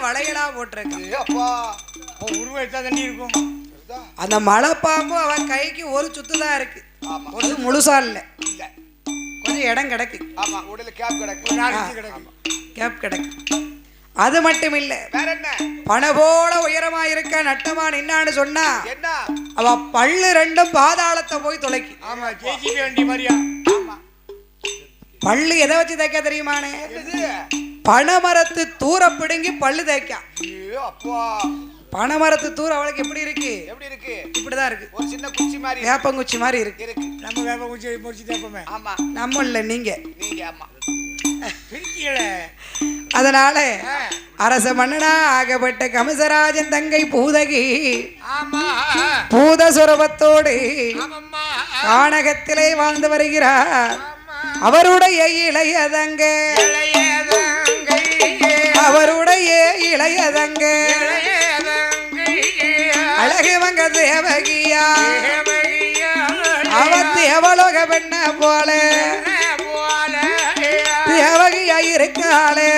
வளையலா போட்டிருக்கான். அப்பா உருவம் எடுத்தா தண்ணி இருக்கும். அந்த மலைப்பாம்பு அவன் கைக்கு ஒரு சுத்துதான் இருக்கு, ஒரு முழுசா இல்ல, கொஞ்சம் இடம் கிடக்கு. ஆமா, உடல கேப் கிடக்கு, கேப் கிடக்கு. அது மட்டும் இல்ல, பண போல உயரமா இருக்க நட்டமா நின்னான்னு சொன்னா என்ன, அவ பல்லு ரெண்டும் பாதாளத்தை போய் தொலைக்கு. ஆமா, ஜேசிபி வண்டி மாதிரியா. ஆமா, பல்லு எதை வச்சு தைக்க தெரியுமானே? பனைமரத்து தூர பிடுங்கி பல்லு தைக்கா. அப்பா, பனைமரத்து தூர அவளுக்கு எப்படி இருக்கு? எப்படி இருக்கு? இப்படிதான் இருக்கு, ஒரு சின்ன குச்சி மாதிரி, வேப்பங்குச்சி மாதிரி இருக்கு. நம்ம வேப்பங்குச்சி முடிச்சு தேப்போமே. ஆமா, நம்ம இல்ல நீங்க. ஆமா, அதனால அரச மன்னனா ஆகப்பட்ட கமசராஜன் தங்கை பூதகி பூத சுரபத்தோடு கானகத்திலே வாழ்ந்து வருகிறார். அவருடைய இளையதங்க, அவருடைய இளையதங்க அழகுவங்க தேவகியா, அவ தேவலோக பெண்ண போல தேவகியா இருக்காளே.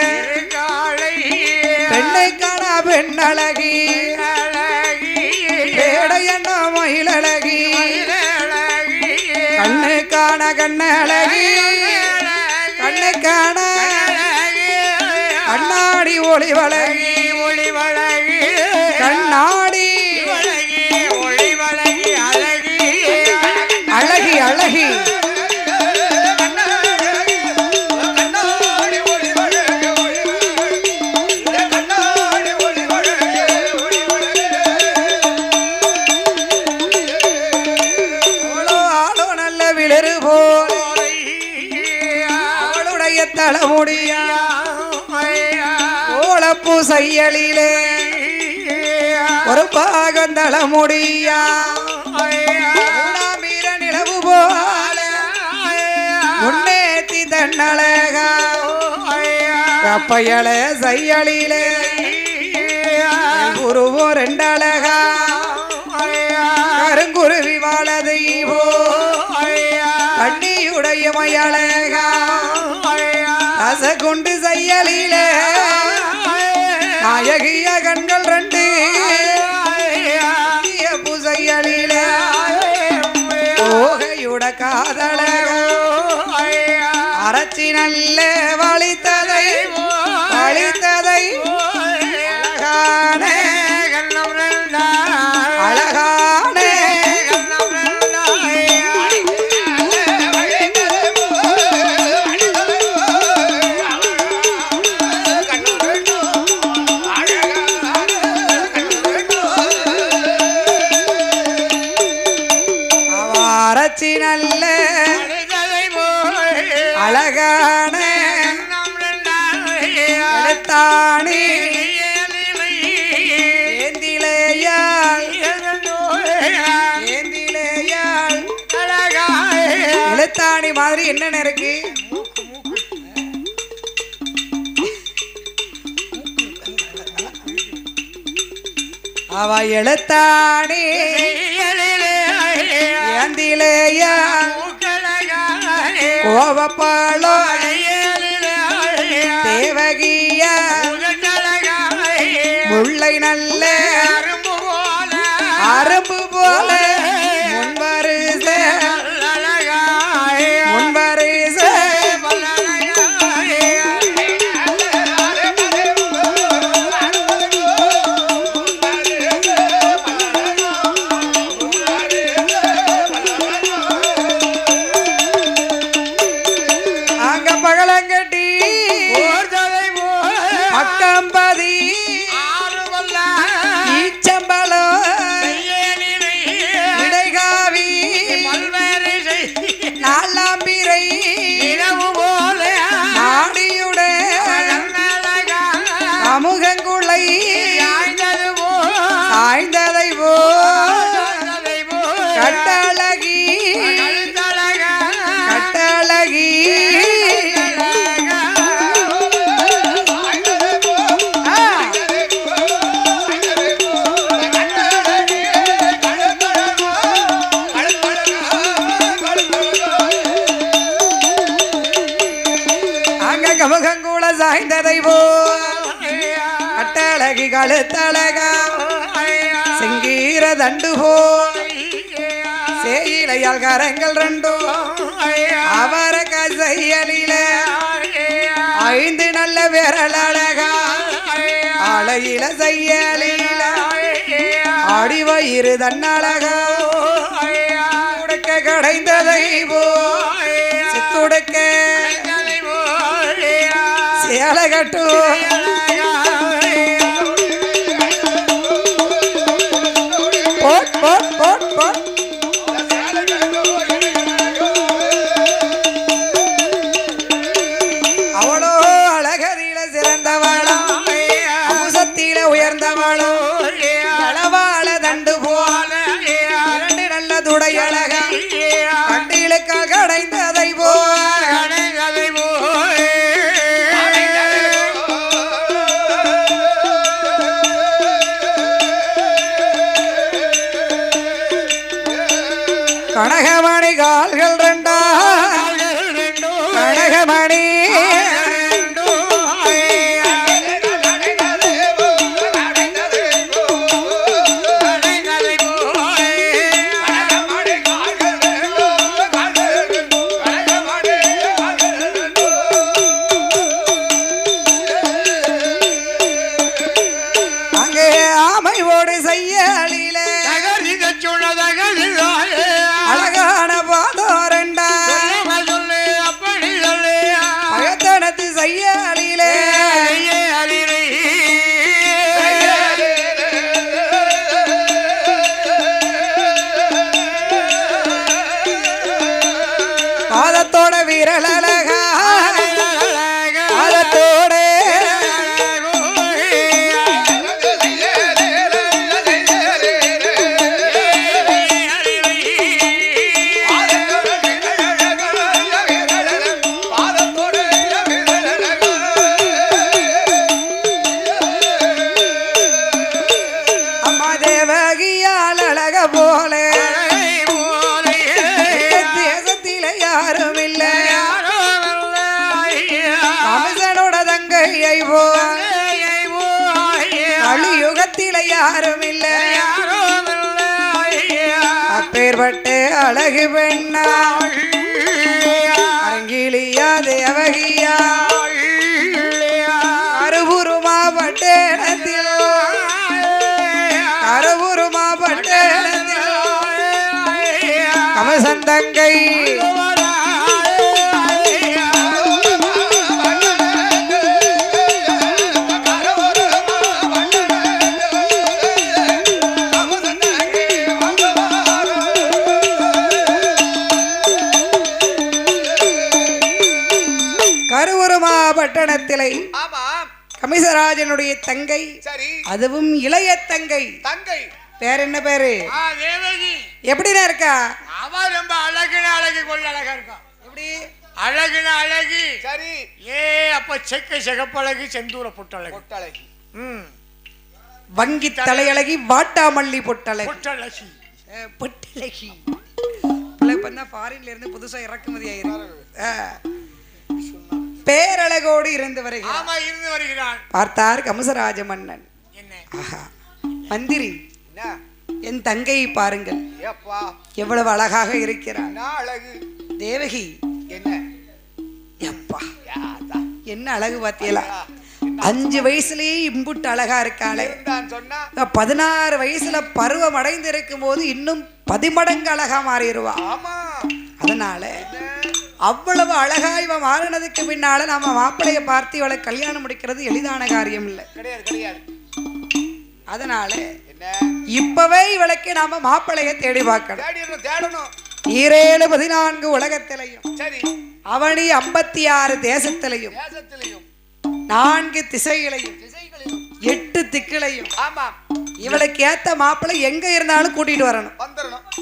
பெண்ணை காணா பெண் அழகி, பேடையண்ண மயிலழகி, கண்ணு காண கண்ணழகி, கண்ணு காண கண்ணாடி ஒளிவழகி, கண்ணாடி அழகி அழகி தலமுடியா ஓளப்பூ செய்யலிலே ஒரு பாகம் தலமுடியா மீற நிலவு போல முன்னேத்தி தன்னழகா கப்பையல செய்யலிலே குருவோ ரெண்டழகா கருங்குருவி வாழதை போ கண்ணியுடைய மயழகா கொண்டு செய்யலிலே நாயகிய கண்கள் ரெண்டு புசையலிலே ஓகையுட காதலகா அரைச்சி நல்ல வலித்ததை வலித்ததை அழகானே அழகானே நல்ல அழகான எழுத்தாணி ஏந்திலேயாள் ஏந்திலேயாள் எழுத்தாணி மாதிரி என்னென்ன இருக்கு? அவ எழுத்தாணி ஏந்திலேயா கோவப்பாளோ தேவகியா முல்லை நல்ல அரும்பு போல முன்பரிச முன்பரிச அக்கம்பதி ஈச்சம்பலம் இடைகாவி நாலாம்பிரை நாடியுட அமுகங்குளை ஆய்ந்ததை போ கட்டழகி கட்டழகி கமுகங்கூட சாய்ந்ததை போ கட்டழ அழகி கழுத்தழகா செங்கீர தண்டு போல் சேயிலையால் கரங்கள் ரெண்டும் அவர கசையலில 5 நல்ல விரல் அழகா அழகில செய்யலில அடிவயிறு தன்னழகா உடுக்க கடைந்ததை போ சித்துடுக்க சேலை கட்டு அவளோ அழகதில சிறந்தவளோ அமுசத்தில உயர்ந்தவளோ அளவாள தண்டு போல 2 நல்ல துடை அழகா கண்டிலுக்காக அடைந்ததை போ கனகமணி கால்கள் 2 கனகமணி அங்கே ஆமையோடு செய்யலில அழகான பாதோரண்டா பகத்தனத்து செய்யலிலே பாதத்தோட வீரல் அழகா பாதத்தோட அம்மா தேவகியால் அழக போல தேசத்தில யாரும் இல்லை கமிசனோட தங்கையை போ கலியுகத்தில யாரும் இல்லை அப்பேற்பட்ட அழகு பெண்ணா அரங்கிலியா தேவகியா கருபுருமா பட்டேனத்தில் கருபுருமா பட்டேனத்தில் கமசன் தங்கை கருவருமா பட்டணத்திலே கமிசராஜனுடைய தங்கை அதுவும் இளைய தங்கை பேர் என்ன பேரு எப்படின்னா இருக்கா அவ ரொம்ப அழகு கொள்ள அழகா இருக்கா எப்படி அழகுன அழகு சரி அப்ப செக்க சிகப்பழகு செந்தூர பொட்டழகு வங்கி தலையழகி வாட்டாமல்லி பொட்டழகி பொட்டழகி ஃபாரின்ல இருந்து புதுசா இறக்குமதி ஆயிருக்கு பேரழகோடு இருந்து வருகிறான் பார்த்தார் கமசராஜ மன்னன் மந்திரி என் தங்கையை பாருங்கள் எவ்வளவு அழகாக இருக்கிறார் தேவகி என்ன அழகு பாத்தியலா 5 வயசுலயே இம்புட்டு அழகா இருக்காளே 16 வயசுல பருவம் அடைந்து இருக்கும் போது இன்னும் 10 மடங்கு அழகா மாறிடுவா அதனால அவ்வளவு அழகா இவ மாறினதுக்கு பின்னால நாம மாப்பிள்ளைய பார்த்து இவளை கல்யாணம் முடிக்கிறது எளிதான காரியம் இல்லை அதனால இப்பவே இவளுக்கு நாம மாப்பிள்ளைய தேடி பார்க்கணும் 7-14 உலகத்திலையும் அவனி 56 தேசத்திலையும் 4 திசைகளையும் 8 திக்கிலையும் இவளுக்கு ஏத்த மாப்பிள்ளை எங்க இருந்தாலும் கூட்டிட்டு வரணும்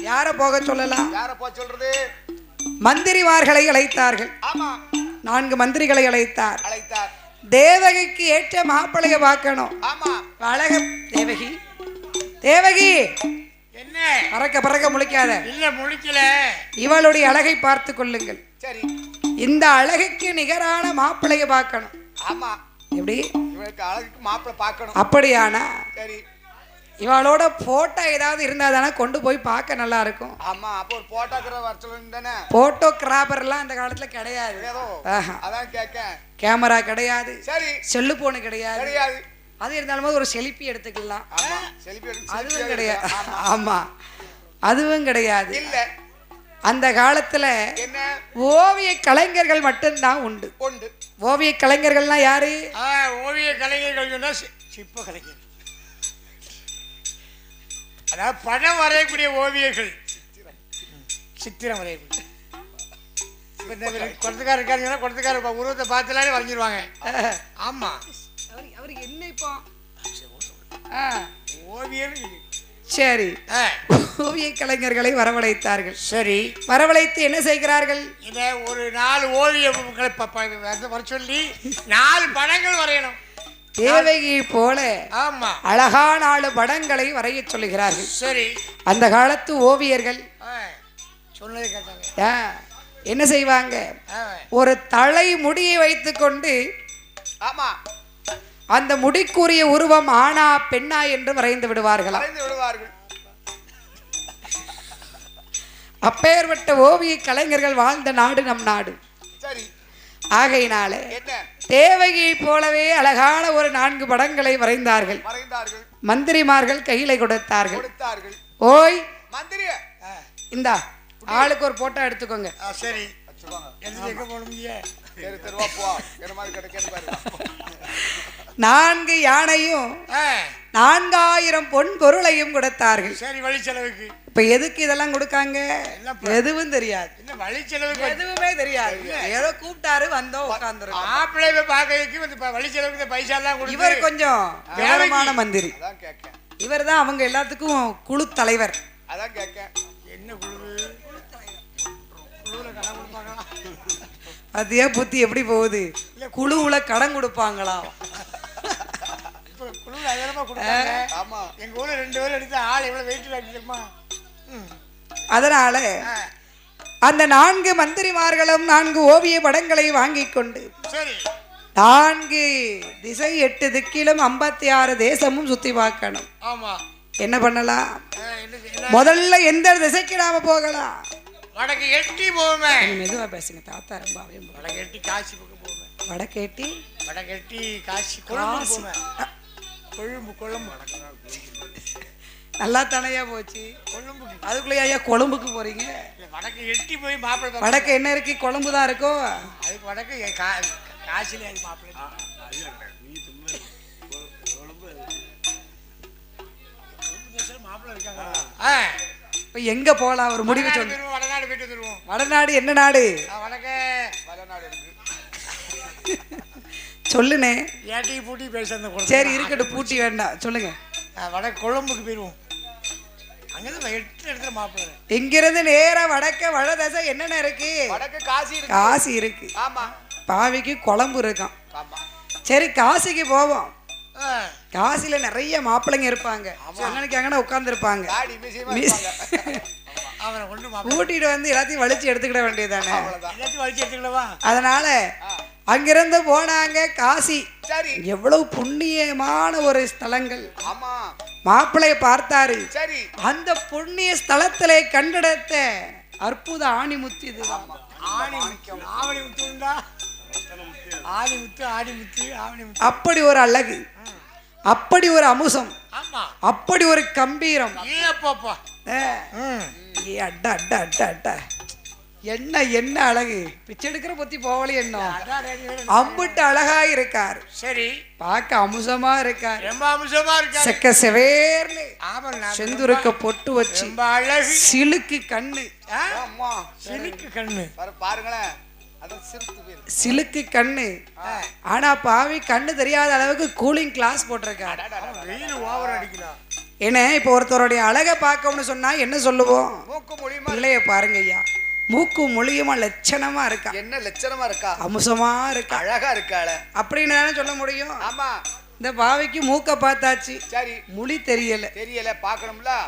யார போக சொல்லலாம் மந்திரிமார்களை அழைத்தார்கள் 4 மந்திரிகளை அழைத்தார் தேவகிக்கு ஏற்ற மாப்பிள்ளைய பார்க்கணும் அழக தேவகி தேவகி என்ன பறக்க முழிக்காத இல்ல முழிக்கல இவளுடைய அழகை பார்த்து கொள்ளுங்கள் இந்த அழகுக்கு நிகரான மாப்பிள்ளைய பார்க்கணும் எப்படி இவளுக்கு அழகுக்கு மாப்பிள்ளை பார்க்கணும். அப்படியானா சரி. இவளோட போட்டோ ஏதாவது இருந்தா தானே கொண்டு போய் பார்க்க நல்லா இருக்கும். ஆமா, அப்போ ஒரு போட்டோகிராஃபர் வர சொல்லுங்க தானே. போட்டோகிராஃபர்லாம் அந்த காலத்துல கிடையாது. ஆஹா. அதான் கேட்க. கேமரா கிடையாது. சரி. செல்லு போனு கிடையாது. கிடையாது. அது இருந்தாலும் ஒரு செல்ஃபி எடுத்துக்கலாம். ஆமா, செல்ஃபி எடுத்து அதுவும் கிடையாது. ஆமா, அதுவும் கிடையாது. இல்ல அந்த காலத்துல என்ன ஓவிய கலைஞர்கள் மட்டும்தான் உண்டு. உண்டு. ஓவிய கலைஞர்கள்னா யாரு? ஓவிய கலைஞர்கள் சொன்னா சிற்ப கலைஞர், அதாவது படம் வரையக்கூடிய ஓவியர்கள், சித்திரம் வரையக்கூடிய. குளத்துக்காரர் இருக்காருன்னா குளத்துக்காரர் உருவத்தை பார்த்துலாலே வரைஞ்சிருவாங்க. ஆமா, அவருக்கு என்ன இப்போ ஓவியர். சரி, ஓவிய கலைஞர்களை வரவழைத்தார்கள். சரி, வரவழைத்து என்ன செய்கிறார்கள்? இத ஒரு 4 ஓவியங்களை வர சொல்லி 4 படங்கள் வரையணும். தேவகி போல ஆமா, அழகா 4 படங்களை வரைய சொல்லுகிறார்கள். சரி, அந்த காலத்து ஓவியர்கள் சொன்னதை கேட்டாங்க. என்ன செய்வாங்க? ஒரு தலை முடியை வைத்துக்கொண்டு ஆமா, அந்த முடிக்குரிய உருவம் ஆனா பெண்ணா என்று வரைந்து விடுவார்கள். அப்பேற்பட்ட ஓவிய கலைஞர்கள் வாழ்ந்த நாடு நம் நாடு. ஆகையினாலே தேவகியை போலவே அழகான ஒரு 4 படங்களை வரைந்தார்கள். மந்திரிமார்கள் கையில கொடுத்தார்கள். ஓய் மந்திரி, இந்தா ஆளுக்கு ஒரு போட்டோ எடுத்துக்கோங்க. சரி, 4 யானையும் 4000 பொன் பொருளையும் கொடுத்தார்கள். சரி, வழி செலவுக்கு. இப்ப எதுக்கு இதெல்லாம் கொடுக்காங்க? எதுவும் தெரியாது. வழி செலவுக்கு எதுவுமே தெரியாது. ஏதோ கூப்பிட்டாரு, வந்தோம், உட்கார்ந்துருக்கோம். மாப்பிள்ளை பார்க்க வழி செலவுக்கு பைசா எல்லாம் கொடுத்து. இவர் கொஞ்சம் விவரமான மந்திரி. இவர் தான் அவங்க எல்லாத்துக்கும் குழு தலைவர். அதான் கேட்க. என்ன குழு? குழுல கடன் கொடுப்பாங்களா? அதியா புத்தி எப்படி போகுது? குழுவுல கடன் கொடுப்பாங்களா? குழுல அதிகமா கொடுப்பாங்க. ஆமா, எங்க ஊர்ல 2 பேர் எடுத்து ஆள் எவ்வளவு வெயிட் ஆகிடுமா. அதனால அந்த 4 மந்திரிமார்களும் 4 ஓவிய படங்களை வாங்கி கொண்டு 4 திசை 8 திக்கிலும் 56 தேசமும் சுத்தி பார்க்கணும். ஆமா, என்ன பண்ணலாம்? முதல்ல எந்த திசைக்கு நாம போகலாம்? வடக்கு எட்டி போவோமே. மெதுவா பேசுங்க தாத்தா, ரொம்ப வடக்கு எட்டி காசி பக்கம் போவோமே. வடக்கு எட்டி காசி, கொழும்பு போவோமே. கொழும்பு நல்லா தானையா போச்சு. கொழும்புக்கு அதுக்குள்ளே ஐயா கொழும்புக்கு போறீங்க? வடக்கு எட்டி போய் மாப்பிள்ளை. வடக்கு என்ன இருக்கு? கொழும்பு தான் இருக்கும். அதுக்கு வடக்கு காசில மாப்பிள்ளை. மாப்பிள்ளை இருக்காங்க. இப்ப எங்க போலாம்? ஒரு முடிவு சொல்லு. வடநாடு போயிட்டு வந்துருவோம். வடநாடு என்ன நாடு? வடநாடு இருக்கு. சொல்லுனே. ஏட்டி பூட்டி பேசுறது. சரி, இருக்கட்டும், பூட்டி வேண்டாம், சொல்லுங்க. வடக்கு கொழும்புக்கு போயிருவோம். அங்கதான் 8 இடத்துல மாப்பிள்ளை. இங்கிருந்து நேரா வடதசை என்னென்ன இருக்கு? வடக்கு காசி இருக்கு. ஆமா, பாவிக்கு குழம்பு இருக்கான். ஆமா, சரி, காசிக்கு போவோம். காசில நிறைய மாப்பிள்ளைங்க இருப்பாங்க. நினைக்காங்கன்னா உட்கார்ந்து இருப்பாங்க. கூட்டிட்டு வந்து எல்லாத்தையும் வலிச்சு எடுத்துக்கிட வேண்டியதானே. அதனால அங்கிருந்து போனாங்க காசி. எவ்வளவு புண்ணியமான ஒரு ஸ்தலங்கள். மாப்பிள்ளைய பார்த்தாரு. அந்த புண்ணிய ஸ்தலத்திலே கண்டெடுத்த அற்புத ஆணிமுத்து இதுதான். அப்படி ஒரு அழகு, அப்படி ஒரு அமுசம், அப்படி ஒரு கம்பீரம். என்ன என்ன அழகு! பிச்சை எடுக்கிற பத்தி போவலி என்ன அம்புட்டு அழகா இருக்காரு. சரி, பார்க்க அமுசமா இருக்காரு. ரொம்ப அமுசமா இருக்காரு. செக்க செவேர்னு செந்துருக்க பொட்டு வச்சு சிலுக்கு கண்ணு. சிலுக்கு கண்ணு பாருங்களேன், சிலுக்கு கண்ணு. ஆனா பாவி கண்ணு தெரியாத அளவுக்கு கூலிங் கிளாஸ் போட்டிருக்காரு. ஏன்னா இப்ப ஒருத்தருடைய அழகை பார்க்கணும்னு சொன்னா என்ன சொல்லுவோம்? பிள்ளைய பாருங்க ஐயா, மூக்கு மொழியுமா லட்சணமா இருக்கா. என்ன லட்சணமா இருக்கா? அமுசமா இருக்கா, அழகா இருக்காள அப்படின்னு சொல்ல முடியும். ஆமா, இந்த பாவிக்கு மூக்க பார்த்தாச்சு, சரி, மொழி தெரியல,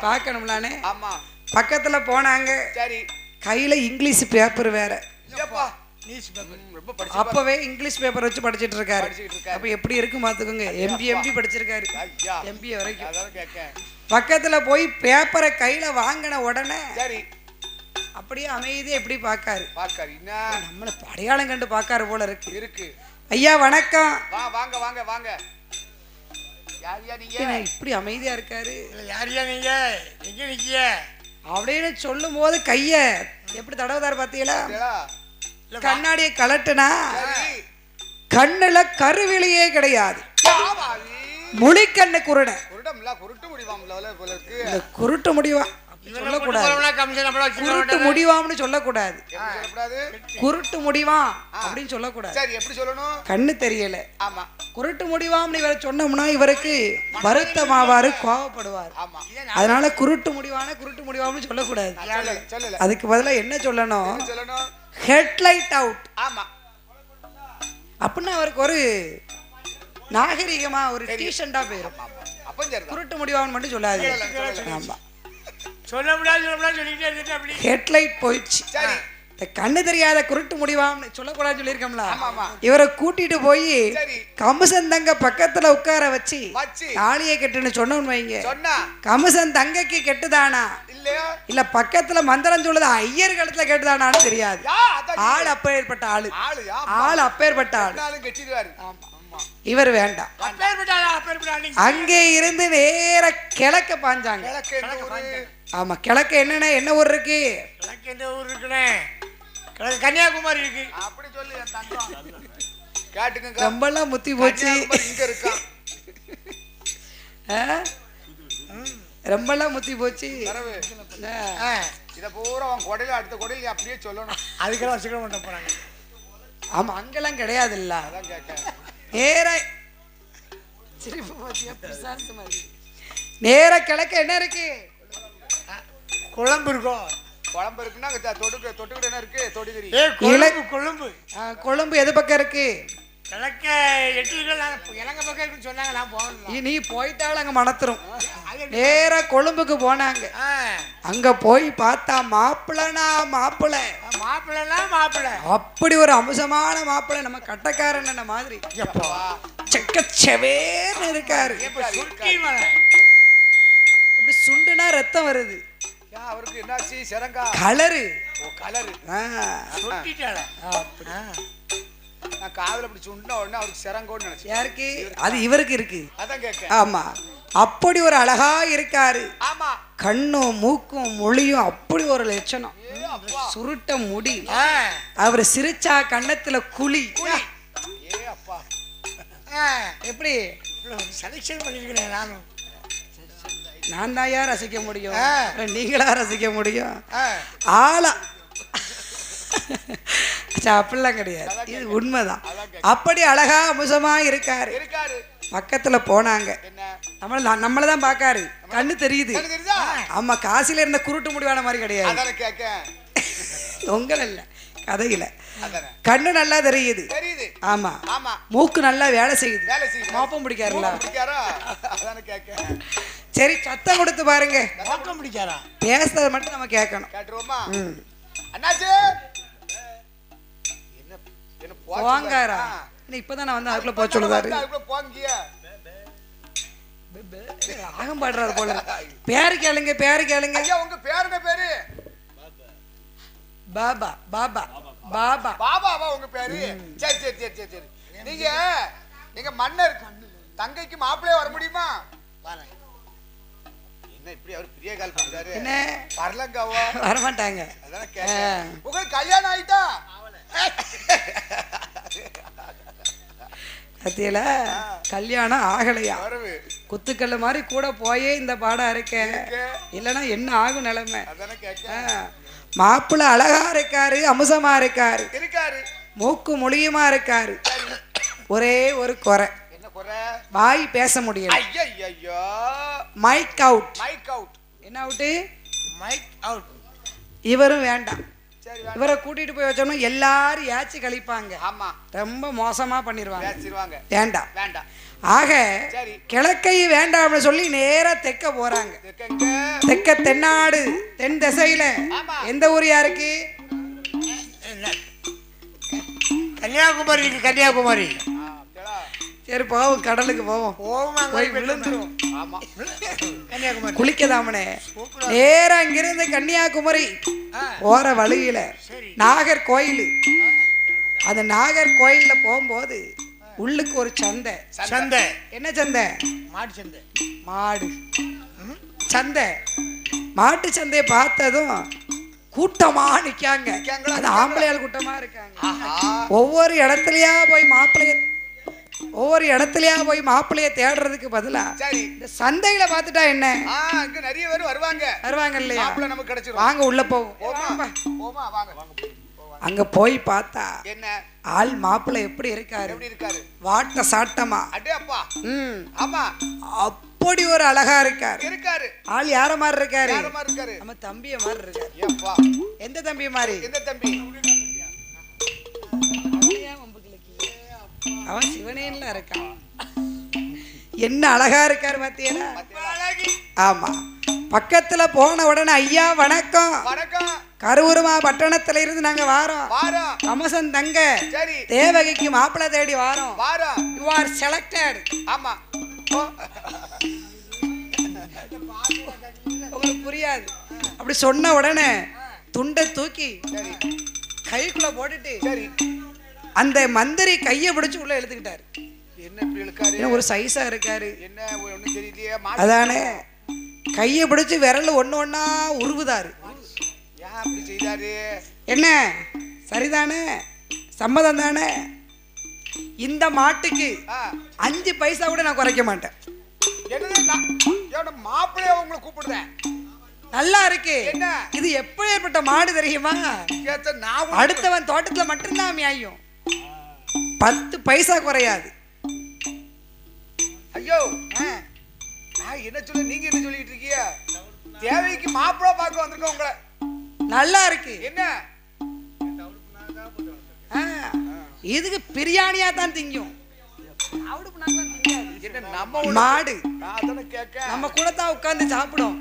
பார்க்கணும்லானே. ஆமா, பக்கத்துல போனாங்க. சரி, கையில இங்கிலீஷ் பேப்பர் வேற. நியூஸ் பேப்பர் ரொம்ப படிச்சு அப்பவே இங்கிலீஷ் பேப்பர் வச்சு படிச்சிட்டு இருக்காரு. படிச்சிட்டு இருக்காரு. அப்ப எப்படி இருக்கு பாத்துக்கோங்க. எம்பி படிச்சிருக்காரு. ஐயா எம்பி வரைக்கும். அதான் கேட்க. பக்கத்துல போய் பேப்பரை கையில வாங்கின உடனே சரி அப்படியே அமைதியா எப்படி பாக்காரு. பாக்காரு என்ன நம்மள அடையாளம் கண்டு பாக்காரு போல இருக்கு. இருக்கு. ஐயா வணக்கம். வாங்க வாங்க வாங்க. யாரியா நீங்க? என்ன இப்படி அமைதியா இருக்காரு. யாரியா நீங்க எங்க நிக்கிய அப்படின்னு சொல்லும் போது கைய எப்படி தடவுதார் பாத்தீங்களா? ஏடா, கண்ணாடியை கலட்டுனா சரி. கண்ணுல கருவிழியே கிடையாது. ஆமாவி. முழிக்கண்ணு குருட. குருடம்ல குருட்டு முடிவாம்ல போல இருக்கு. இந்த குருட்டு முடிவா சொல்லக்கூடாது. குருட்டு முடிவாம்னு சொல்லக்கூடாது. எப்படி சொல்லக்கூடாது? குருட்டு முடிவான் அப்படின்னு சொல்லக்கூடாது. சரி எப்படி சொல்லணும்? கண்ணு தெரியல. ஆமா குருட்டு முடிவாம்னு இவரை சொன்னோம்னா இவருக்கு வருத்தமாவாரு, கோவப்படுவார். ஆமா அதனால குருட்டு முடிவாம்னு சொல்லக்கூடாது. சொல்லல சொல்லல. அதுக்கு பதிலா என்ன சொல்லணும்? என்ன சொல்லணும்? ஹெட்லைட் அவுட் ஆமா அப்படின்னு அவருக்கு ஒரு நாகரிகமா ஒரு டீசெண்டா போயிரும். அப்ப சரிதான். குருட்டு முடிவான்னு மட்டும் சொல்லாது. ஆமா சொல்ல முடியாது சொல்லிட்டே இருந்துட்டு அப்படி ஹெட்லைட் போயிடுச்சு. சரி இந்த கண்ணு தெரியாத குருட்டு முடிவான்னு சொல்லக்கூடாதுன்னு சொல்லியிருக்கோம்ல. ஆமா. இவரை கூட்டிட்டு போய் சரி கமிசன் தங்க பக்கத்துல உட்கார வச்சு வச்சு தாலியை கட்டுன்னு சொன்னோன்னு வைங்க. சொன்னா கமிசன் தங்கைக்கு கெட்டுதானா இல்லையா? இல்ல பக்கத்துல மந்திரம் சொல்லுது ஐயர் காலத்துல கெட்டுதானான்னு தெரியாது. யா அதான் ஆள் அப்பேற்பட்ட ஆளு. ஆளு யா ஆள் அப்பேற்பட்ட ஆளு. நாளும் கெட்டிடுவாரு. ஆமா இவர் வேண்டாம். அப்பேற்பட்டா அங்கே இருந்து நேர கிழக்க பாஞ்சாங்க. கிழக்கு எந்த ஊரு? ஆமா கிழக்க என்ன ஊர் இருக்கு? எனக்கு எந்த ஊர் இருக்குண்ணே? கிழக்கு கன்னியாகுமரி இருக்கு. அப்படி சொல்லு என் தங்கம். கேட்டுக்கங்க. ரொம்பலாம் முத்தி போச்சு. கன்னியாகுமரி இங்க இருக்கான். ரொம்பலாம் முத்தி போச்சு. வரவு. ஆ. இத பூரா அவன் கொடையில அடுத்த கொடையில நீ அப்படியே சொல்லணும். அதுக்கெல்லாம் வச்சுக்க மாட்டேன் போறாங்க. ஆமா அங்கெல்லாம் கிடையாது இல்ல. அதான் கேட்க. நேர சிரிப்பு போச்சியா பிசாசு மாதிரி. நேர கிழக்க என்ன இருக்கு? குழம்பு இருக்கும். குழம்பு இருக்குன்னா தொட்டுக்கிட்டு என்ன இருக்கு? தொடுகறி. கொழும்பு கொழும்பு எது பக்கம் இருக்கு? கிழக்க 8 இலங்கை பக்கம் இருக்குன்னு சொன்னாங்க. நான் போகல. நீ போயிட்டாலும் அங்க மணத்துரும். நேர கொழும்புக்கு போனாங்க. ஆ அங்க போய் பார்த்தா மாப்பிள்ளனா மாப்பிள்ளை. மாப்பிள்ளை அப்படி ஒரு அம்சமான மாப்பிள்ளை. நம்ம கட்டக்காரன் மாதிரி செக்கச்சவேன்னு இருக்காரு. இப்படி சுண்டுனா ரத்தம் வருது. யா அவருக்கு என்னாச்சு? சிரங்கா கலரு. ஓ கலரு. சுட்டிட்டாளே. நான் காதுல அப்படி சுண்டின உடனே அவருக்கு சிரங்கோன்னு நினைச்சேன். யாருக்கு? அது இவருக்கு இருக்கு. அதான் கேட்க. ஆமா அப்படி ஒரு அழகா இருக்காரு. ஆமா கண்ணும் மூக்கும் மொழியும் அப்படி ஒரு லட்சணம். சுருட்ட முடி. அவர் சிரிச்சா கண்ணத்துல குழி. ஏ அப்பா எப்படி செலக்ஷன் பண்ணிருக்கிறேன் நானும். நான் தான் யார் ரசிக்க முடியும்? நீங்களா ரசிக்க முடியும்? ஆளா அப்படிலாம் கிடையாது. இது உண்மைதான். அப்படி அழகா அம்சமா இருக்காரு. பக்கத்துல போனாங்க. நம்மளதான் பாக்காரு. கண்ணு தெரியுது. ஆமா காசில இருந்த குருட்டு முடிவான மாதிரி கிடையாது. உங்கள் இல்ல கதையில கண்ணு நல்லா தெரியுது. ஆமா மூக்கு நல்லா வேலை செய்யுது. மோப்பம் பிடிக்காருல்ல. சரி சத்தம் கொடுத்து பாருங்க. பேசுறத மட்டும் நம்ம கேட்கணும். போங்காரா இப்பதான் நான் வந்து அதுக்குள்ள போக சொல்லுவாரு. ராகம் பாடுறாரு போல. பேரு கேளுங்க. உங்க பேரு என்ன பேரு? பாபா. பாபா பாபா பாபாவா உங்க பேரு? சரி நீங்க மன்னர் தங்கைக்கு மாப்பிள்ளைய வர முடியுமா? என்ன இப்படி அவர் பிரிய கால் பண்றாரு? என்ன வரலங்கவா? வர மாட்டாங்க. அதான் கேட்டேன். உங்களுக்கு கல்யாணம் ஆயிட்டா? கத்தியில கல்யாணம் ஆகலையா? குத்துக்கல்ல மாதிரி கூட போயே இந்த பாடம் இருக்கேன். இல்லைன்னா என்ன ஆகும் நிலைமை? மாப்பிள்ளை அழகா இருக்காரு, அம்சமா இருக்காரு, மூக்கு மொழியுமா இருக்காரு. ஒரே ஒரு குறை. வாய் பேச முடியல. Mic out. என்ன அவுட்டு? Mic out. இவரும் வேண்டாம். இவரை கூட்டிட்டு போய் வச்சோம்னா எல்லாரும் ஏச்சு கழிப்பாங்க. ரொம்ப மோசமா பண்ணிடுவாங்க. வேண்டாம். ஆக கிழக்கை வேண்டாம்னு சொல்லி நேரா தெக்க போறாங்க. தெக்க தென்னாடு தென் திசையில எந்த ஊர் யாருக்கு? கன்னியாகுமரிக்கு கன்னியாகுமரி சரி போவோம், கடலுக்கு போவோம், போய் விழுந்துரும். ஆமா கன்னியாகுமரி குளிக்கதாமனே. நேரா இங்கிருந்து கன்னியாகுமரி போற வழியில நாகர்கோயில். அந்த நாகர்கோயில்ல போகும்போது உள்ளுக்கு ஒரு சந்தை. சந்தை என்ன சந்தை? மாட்டு சந்தை. மாடு சந்தை. மாட்டு சந்தையை பார்த்ததும் கூட்டமா நிக்காங்க. அது ஆம்பளையால் கூட்டமா இருக்காங்க. ஒவ்வொரு இடத்துலயா போய் மாப்பிள்ளைய தேடுறதுக்கு பதிலா இந்த சந்தையில பாத்துட்டா என்ன, அங்க நிறைய பேர் வருவாங்க இல்லையா? நமக்கு கிடைச்சிரும். வாங்க உள்ள போவோம். போமா வாங்க. அங்க போய் பார்த்தா என்ன ஆள் மாப்பிள்ளை எப்படி இருக்காரு? வாட்ட சாட்டமா. அடே அப்பா. ஆமா அப்படி ஒரு அழகா இருக்காரு. ஆள் யார மாதிரி இருக்காரு? நம்ம தம்பிய மாதிரி இருக்காரு. ஏப்பா எந்த தம்பி மாதிரி? எந்த தம்பி? அவன் சிவனேன்ல இருக்கான். என்ன அழகா இருக்காரு பாத்தீங்களா? ஆமா. பக்கத்துல போன உடனே ஐயா வணக்கம். வணக்கம். கரூருமா பட்டணத்துல இருந்து நாங்க வாரோம். கமசன் தங்க தேவகிக்கு மாப்பிள்ளை தேடி வாரோம். You are selected. ஆமா உங்களுக்கு புரியாது. அப்படி சொன்ன உடனே துண்டை தூக்கி கைக்குள்ள போட்டுட்டு அந்த மந்திரி கையை பிடிச்சு உள்ள எழுத்துக்கிட்டாரு. என்ன இப்படி இழுக்காரு? ஒரு சைஸா இருக்காரு. என்ன ஒண்ணும் தெரியலையே. அதானே கையை பிடிச்சு விரல் ஒண்ணா உருவுதாரு. ஏன் அப்படி செய்தாரு? என்ன சரிதானே? சம்மதம் தானே? இந்த மாட்டுக்கு 5 பைசா கூட நான் குறைக்க மாட்டேன். மாப்பிள்ளைய உங்களை கூப்பிடுறேன். நல்லா இருக்கு. இது எப்படிப்பட்ட மாடு தெரியுமா? அடுத்தவன் தோட்டத்துல மட்டும்தான் மேயும். 10 பைசா குறையாது. ஐயோ என்ன சொல்ல, நீங்க என்ன சொல்லிட்டு இருக்கீங்க? தேவைக்கு மாப்பிள்ளை பார்க்க வந்திருக்கோம் உங்களை. நல்லா இருக்கு. என்ன இதுக்கு பிரியாணியா தான் திங்கும். மாடு நம்ம கூட தான் உட்கார்ந்து சாப்பிடும்.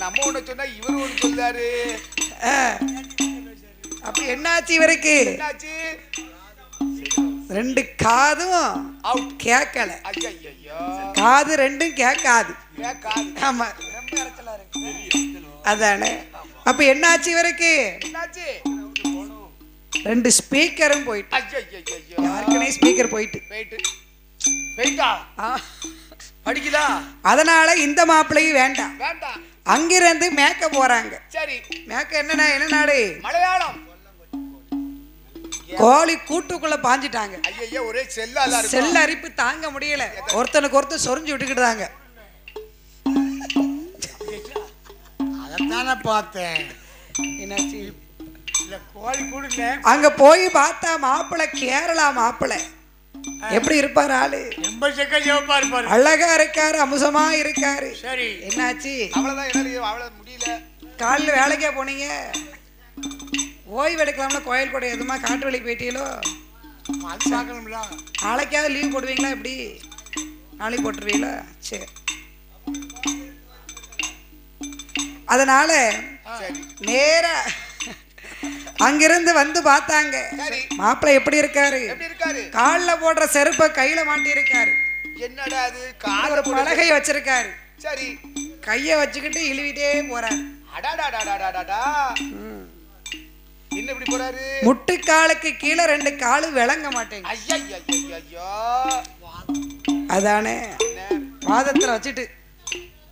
நம்ம ஒண்ணு சொன்னா இவரு ஒண்ணு சொல்றாரு. அப்ப என்னாச்சு இவருக்கு? 2 காதும் கேட்கல. காது 2ம் கேட்காது. ஆமா அதானே. அப்ப என்னாச்சு இவருக்கு? 2 ஸ்பீக்கரும் போயிட்டு. யாருக்குனே ஸ்பீக்கர் போயிட்டு. படிக்குதா? அதனால இந்த மாப்பிள்ளையும் வேண்டாம். அங்கிருந்து மேக்க போறாங்க. மேக்க என்ன நாடு? மலையாளம். கோழி கூட்டுக்குள்ள பாஞ்சிட்டாங்க. ஒரே செல்ல அரிப்பு தாங்க முடியல. ஒருத்தனுக்கு ஒருத்தர் சொரிஞ்சு விட்டுக்கிட்டாங்க. அதைத்தானே பார்த்தேன். என்னாச்சு? கோழி கூடுல அங்க போய் பார்த்தா மாப்பிள்ளை கேரளா மாப்பிள்ளை. எப்படி இருப்பாரு ஆளு? ரொம்ப செக்க சிவப்பா இருப்பாரு. அழகா இருக்காரு, அமுசமா இருக்காரு. சரி என்னாச்சு? அவ்வளவுதான் முடியல. காலைல வேலைக்கே போனீங்க, ஓய்வு எடுக்கலாம்னா கோயில் கூட எதுமா காட்டு வேலைக்கு போயிட்டீங்களோ? அது பார்க்கணும்ல. நாளைக்காவது லீவ் போடுவீங்களா? எப்படி நாளைக்கு போட்டுருவீங்களா? சரி. அதனால நேரா அங்கிருந்து வந்து பார்த்தாங்க. மாப்பிள்ளை எப்படி இருக்காரு? காலில் போடுற செருப்பை கையில மாட்டி இருக்காரு. என்னடா அது? ஒரு பலகை வச்சிருக்காரு. சரி. கைய வச்சுக்கிட்டு இழுவிட்டே போறாரு. என்ன இப்படி போறாரு? முட்டுக்காலுக்கு கீழே 2 காலு விளங்க மாட்டேங்க. அதானே பாதத்துல வச்சுட்டு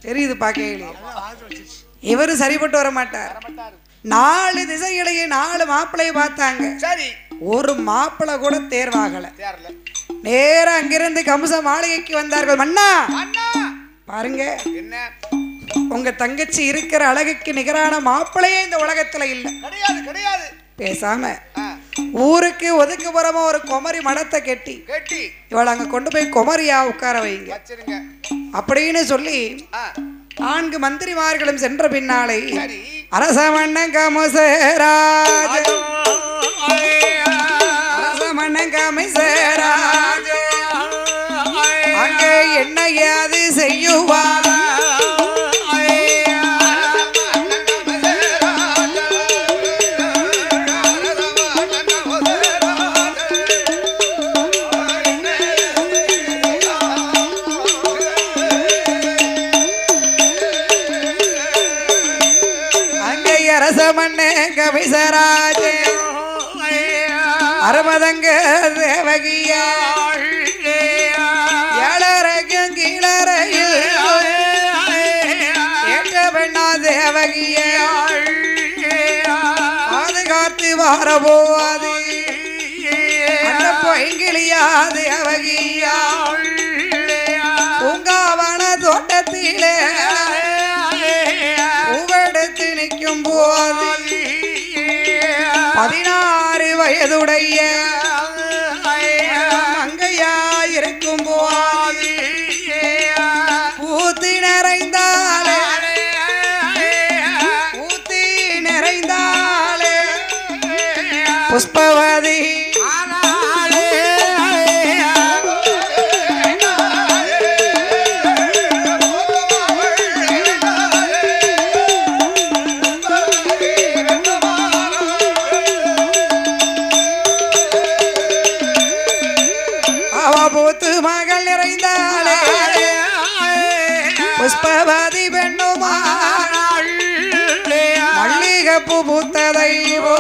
தெரியுது பாக்கையிலே. இவரு சரிப்பட்டு வர மாட்டார். 4 திசைகளையே 4 மாப்பிள்ளையை பார்த்தாங்க. சரி. ஒரு மாப்பிள்ளை கூட தேர்வாகல. நேரா அங்கிருந்து கம்ச மாளிகைக்கு வந்தார்கள். மன்னா பாருங்க, உங்க தங்கச்சி இருக்கிற அழகுக்கு நிகரான மாப்பிள்ளையே இந்த உலகத்துல இல்ல. கிடையாது. பேசாம ஊருக்கு ஒதுக்குப்புறமா ஒரு குமரி மடத்தை கட்டி இவளை அங்க கொண்டு போய் குமரியா உட்கார வைங்க அப்படின்னு சொல்லி 4 மந்திரிமார்களும் சென்ற பின்னாலே அரசமண்ண கமசராஜ அங்கே என்ன யாது செய்யுவார்? கவிசராஜே அருமதங்க தேவகிய ஏழரைக்கும் கீழறையில் ஏற்ற பெண்ணா தேவகிய பாதுகாத்து வாரபோது அந்த பொய்கிளியா தேவகியா பூங்காவன தோட்டத்திலே பூவெடுத்து நிற்கும் போது 16 வயதுடைய மங்கையாயிருக்கும் போது ஊத்தி நிறைந்தாலே புஷ்பவதி மகள் நிறைந்தாலே புஷ்பவதி பெண்ணுமா மல்லிகைப்பூ பூத்ததைவோ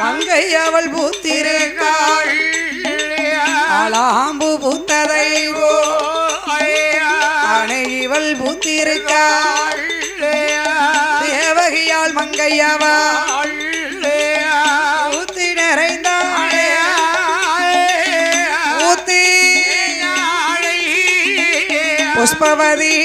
மங்கை அவள் பூத்திருக்காள் ஆளாம்பு பூத்ததைவோ அணை இவள் பூத்திருக்காள் தேவகியால் மங்கையவா பூத்தி நிறைந்தாளே புஷ்பவதி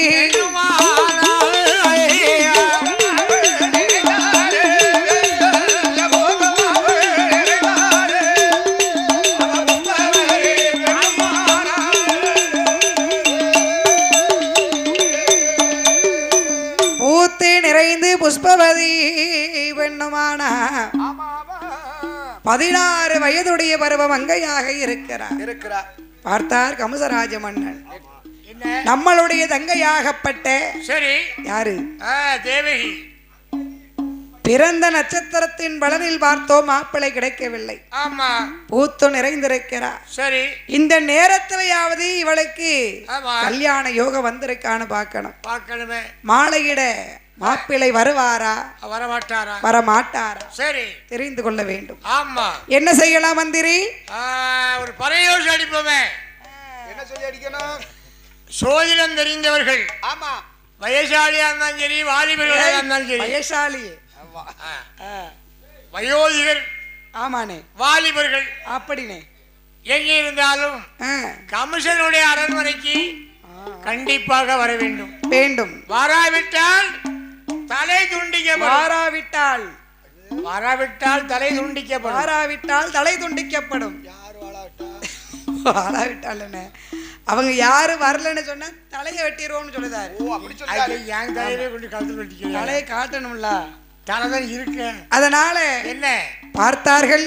பூத்தி நிறைந்து புஷ்பவதி பெண்ணுமான 16 வயதுடைய பருவ மங்கையாக இருக்கிறார். பார்த்தார் கம்சராஜ மன்னன். நம்மளுடைய தங்கையாகப்பட்ட சரி யாரு தேவகி பிறந்த நட்சத்திரத்தின் பலனில் பார்த்தோம் மாப்பிளை கிடைக்கவில்லை. ஆமா பூத்து நிறைந்திருக்கிறார். சரி இந்த நேரத்திலேயாவது இவளுக்கு கல்யாண யோகம் வந்திருக்கான்னு பார்க்கணுமே. மாலையிட மாப்பிளை வருவாரா வரமாட்டாரா சரி தெரிந்து கொள்ள வேண்டும். ஆமா என்ன செய்யலாம் மந்திரி? ஒரு பறையோசை அடிப்போமே. என்ன சொல்லி அடிக்கணும்? சோதிடம் தெரிந்தவர்கள். ஆமா வயசாலியா இருந்தாலும் சரி வாலிபர்களா இருந்தாலும் சரி. வயசாலி வயோதிகர் ஆமானே வாலிபர்கள் அப்படினே எங்கே இருந்தாலும் கமிஷனுடைய அரண்மனைக்கு கண்டிப்பாக வர வேண்டும். வராவிட்டால் தலை துண்டிக்கப்படும். வாராவிட்டால் தலை துண்டிக்கப்படும். வாராவிட்டால் என்ன அவங்க யாரு வரலன்னு சொன்னா தலையை வெட்டிடுவோம்னு சொல்லுதாரு. தலையை காட்டணும்ல, தலைதான் இருக்கு. அதனால என்ன பார்த்தார்கள்.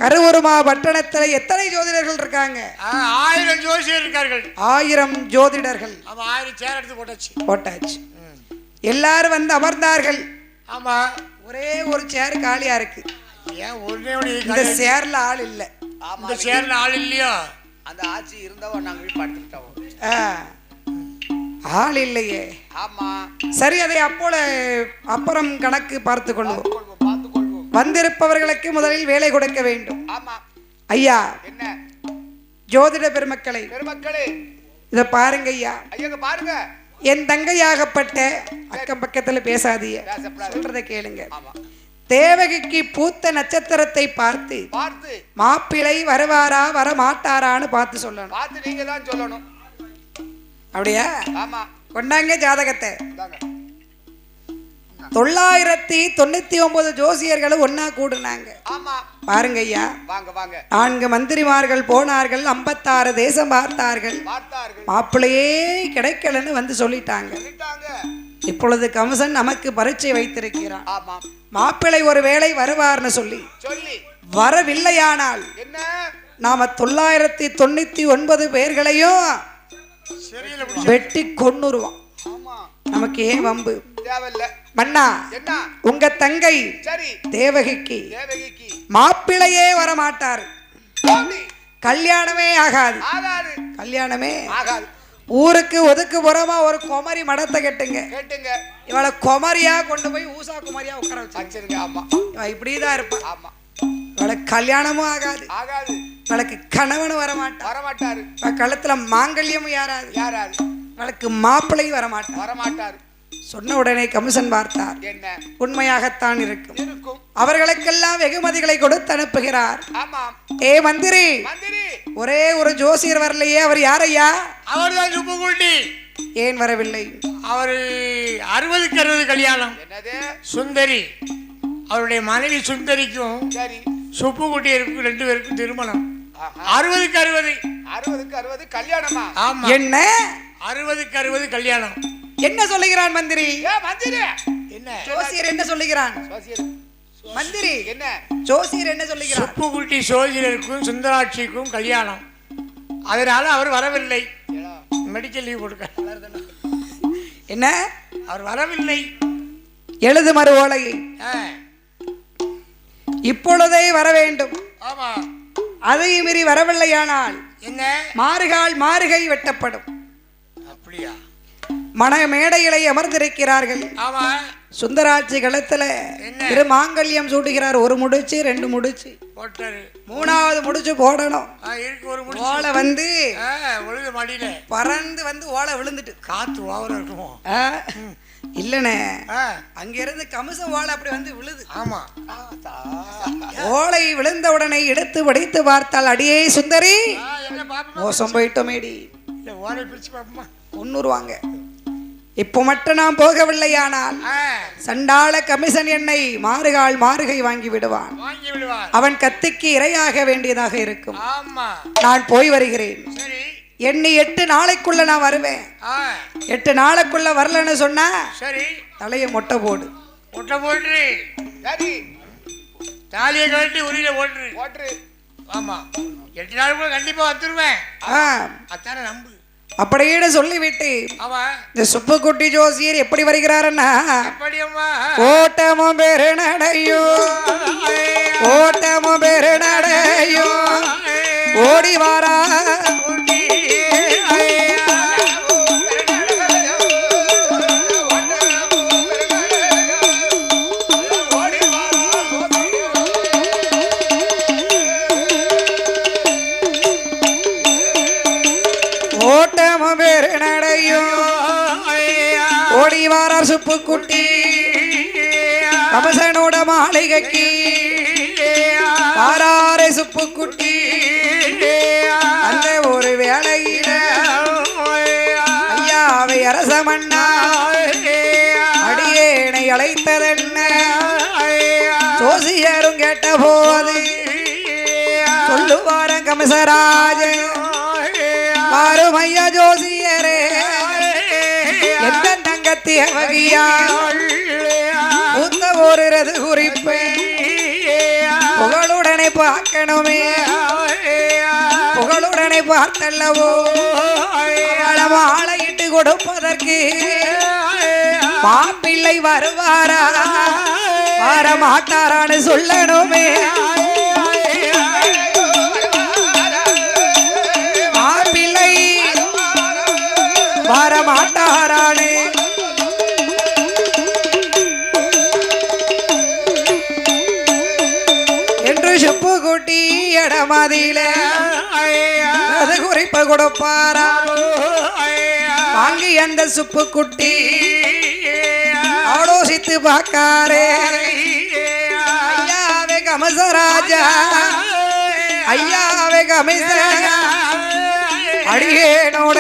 கருவருமா பட்டணத்துல எத்தனை ஜோதிடர்கள் இருக்காங்க? 1000 ஜோசியர் இருக்கார்கள். 1000 ஜோதிடர்கள். 1000 சேர் எடுத்து போட்டாச்சு. எல்லாரும் வந்து அமர்ந்தார்கள். ஆமா ஒரே ஒரு சேர் காலியா இருக்கு. ஏன் ஒரே இந்த சேர்ல ஆள் இல்ல. இந்த சேர்ல ஆள் இல்லையா? அந்த ஆட்சி இருந்தவ நாங்க போய் படுத்துட்டோம். ஆள் இல்லையே. ஆமா சரி, அதை அப்புறம் கணக்கு பார்த்துக் கொள்வோம். வந்திருப்பவர்களுக்கு முதலில் வேலை கொடுக்க வேண்டும். ஆமா ஐயா என்ன ஜோதிட பெருமக்களே இத பாருங்க ஐயா. பாருங்க, என் தங்கையாகப்பட்ட அக்கம் பக்கத்துல பேசாதீங்க, சொல்றதை கேளுங்க. தேவகிக்கு பூத்த நட்சத்திரத்தை பார்த்து மாப்பிளை வருவாரா வர மாட்டாரான்னு பார்த்து சொல்லணும். நீங்க தான் சொல்லணும். அப்படியா? ஆமா கொண்டாங்க ஜாதகத்தை. 999 ஜோசியர்களும் ஒன்னா கூடுனாங்க. பாருங்க ஐயா, 4 மந்திரிமார்கள் போனார்கள். 56 தேசம் பார்த்தார்கள். மாப்பிள்ளையே கிடைக்கலன்னு வந்து சொல்லிட்டாங்க. இப்பொழுது கம்சன் நமக்கு பரீட்சை வைத்திருக்கிறான். மாப்பிள்ளை ஒருவேளை வருவார்னு சொல்லி வரவில்லையானால் நாம 999 பேர்களையும் வெட்டி கொன்னுருவான். நமக்கு ஏன் வம்பு? மன்னா, உங்க தங்கை தேவகிக்கு மாப்பிள்ளையே வரமாட்டார். கல்யாணமே ஆகாது. ஊருக்கு ஒதுக்குப்புறமா ஒரு குமரி மடத்தை கட்டுங்க. கேட்டுங்க. இவளை குமரியா கொண்டு போய் ஊசா குமரியா உட்கார வச்சிருங்க. ஆமா, இவ இப்படிதான் இருப்பான். ஆமா. இவளுக்கு கல்யாணமும் ஆகாது, ஆகாது. இவளுக்கு கணவனும் வரமாட்டான், வரமாட்டாரு. கழுத்துல மாங்கல்யமும் யாராது, யாராது. இவளுக்கு மாப்பிள்ளையும் வரமாட்டான். வரமாட்டாரு. சொன்ன உடனே கமிஷன் பார்த்தார். என்ன? உண்மையாகத்தான் இருக்கும். இருக்கும். அவர்களுக்கெல்லாம் வெகுமதிகளை கொடுத்து அனுப்புகிறார். ஆமாம். ஏ மந்திரி, மந்திரி, ஒரே ஒரு ஜோசியர் வரலையே, அவர் யாரையா? அவர்தான் சுப்புக்குட்டி. ஏன் வரவில்லை? அவர் 60க்கு 60 கல்யாணம். என்னது? சுந்தரி, அவருடைய மனைவி சுந்தரிக்கும் சரி சுப்புக்குட்டியருக்கும் 2 பேருக்கும் திருமணம். 60க்கு 60. 60க்கு 60 கல்யாணமா? ஆமா. என்ன 60க்கு 60 கல்யாணம்? என்ன சொல்லுகிறான் மந்திரி? ஏ மந்திரி, என்ன ஜோசியர் என்ன சொல்லுகிறான்? சோசியர். மந்திரி, என்ன ஜோசியர் என்ன சொல்லுகிறான்? சுப்புக்குட்டி சோதிடருக்கும் சுந்தராட்சிக்கும் கல்யாணம், அதனால அவர் வரவில்லை. மெடிக்கல் லீவ் கொடுக்க. என்ன? அவர் வரவில்லை. எழுது மறு ஓலையை இப்பொழுதே வர வேண்டும். ஆமா. அதை மீறி வரவில்லையானால் என்ன? மாறுகை வெட்டப்படும். அப்படியா? மன மேடைகளை அமர்ந்திருக்கிறார்கள். ஆமா. சுந்தராட்சி களத்துல திரு மாங்கல்யம் சூட்டுகிறார். ஒரு முடிச்சு, 2 முடிச்சு போட்டாரு, 3வது முடிச்சு போடணும். இருக்கு ஒரு முடிச்சு. ஓலை வந்து ஒழுது மடியில பறந்து வந்து ஓலை விழுந்துட்டு காத்து ஓவரா இருக்குமோ? இல்லனே, அங்க இருந்து கமிச ஓலை அப்படி வந்து விழுது. ஆமா. ஓலை விழுந்த உடனே எடுத்து வடித்து பார்த்தால், அடியே சுந்தரி, என்ன பாப்பா? மோசம் போயிட்டோமேடி, இல்ல ஓலை பிரிச்சு பாப்போமா? கொன்னுருவாங்க. இப்போ மட்டும் நான் போகவில்லையானால் சண்டாள கமிஷன் என்னை மாறுகை வாங்கி விடுவான். வாங்கி விடுவார். அவன் கத்திக்கு இரையாக வேண்டியதாக இருக்கும். ஆமா. நான் போய் வருகிறேன். சரி. எண்ணி 8 நாளைக்குள்ள நான் வருவேன். 8 நாளைக்குள்ள வரலன்னு சொன்னா சரி, தலையை மொட்டை போடு. மொட்டை போட்டு சரி, தாலியை கழட்டி உரிய ஓட்டுரு. ஓட்டுரு. ஆமா, 8 நாளுக்குள்ள கண்டிப்பா வந்துருவேன். அத்தான நம்பு. அப்படியே சொல்லிவிட்டு ஆமா. இந்த சுப்புக்குட்டி ஜோசியர் எப்படி வருகிறாருன்னா, எப்படியம்மா? ஓட்டமும் பெருநடையும் ஓட்டமும் பெருநடையும் ஓடி வாரா ஓட்டமும் பெருநடையும் ஓடி வாரார் சுப்புக்குட்டி கமசனோட மாளிகைக்கு வாராரே சுப்புக்குட்டி. அந்த ஒரு வேளையில ஐயாவை அரசமண்ணா அடியேனை அழைத்ததென்ன ஜோசியரும் கேட்ட போது சொல்லுவார கமசராஜன், பாரும் ஐயா ஜோசியரே, எந்த தங்கத்திய வகையா மூத்த ஒரு ரது குறிப்பு புகழுடனே பார்க்கணுமே, புகழுடனே பார்த்தல்லவோ ஆளையிட்டு கொடுப்பதற்கு மாப்பிள்ளை வருவாரா வர மாட்டாரான்னு சொல்லணுமே. மாப்பிள்ளை வர மாட்டாரானே என்று சுப்புக்குட்டி இடமதியில அது குறிப்ப கொடுப்பாரா. வாங்கி அந்த சுப்புக்குட்டி ஆலோசித்து பார்க்காரே. ஐயாவே கமசராஜா, ஐயாவே கமிசராஜா, அடியேனோட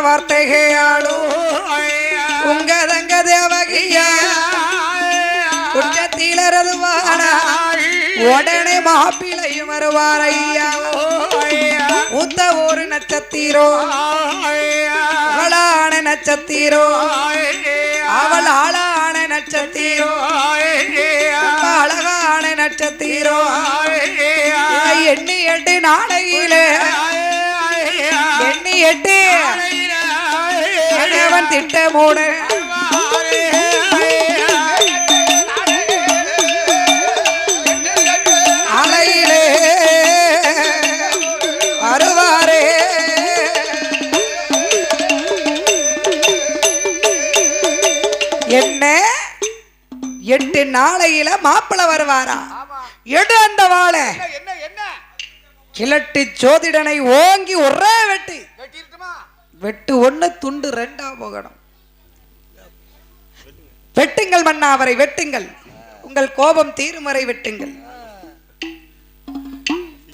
வார்த்தைகையாளும் உங்க தங்க தேவகியா குற்றத்திலருவானா உடனே மாப்பிளையும் வருவார் ஐயா. உத்த ஒரு நட்சத்திரோ அவளான நட்சத்திரோ அவள் ஆளான நட்சத்திரோ அழகான நட்சத்திரோ நாளையிலே எண்ணி 8 கணவன் திட்டமோடு நாளையிலே வருவாரே. என்ன 8 நாளையில மாப்பிள்ளை வருவாரா? எடு அந்த வாழை. கிழட்டு ஜோதிடனை ஓங்கி ஒரே வெட்டு. வெட்டு 1 துண்டு 2 போகணும். வெட்டுங்கள் மன்னா, அவரை வெட்டுங்கள். உங்கள் கோபம் தீரும் வரை வெட்டுங்கள்.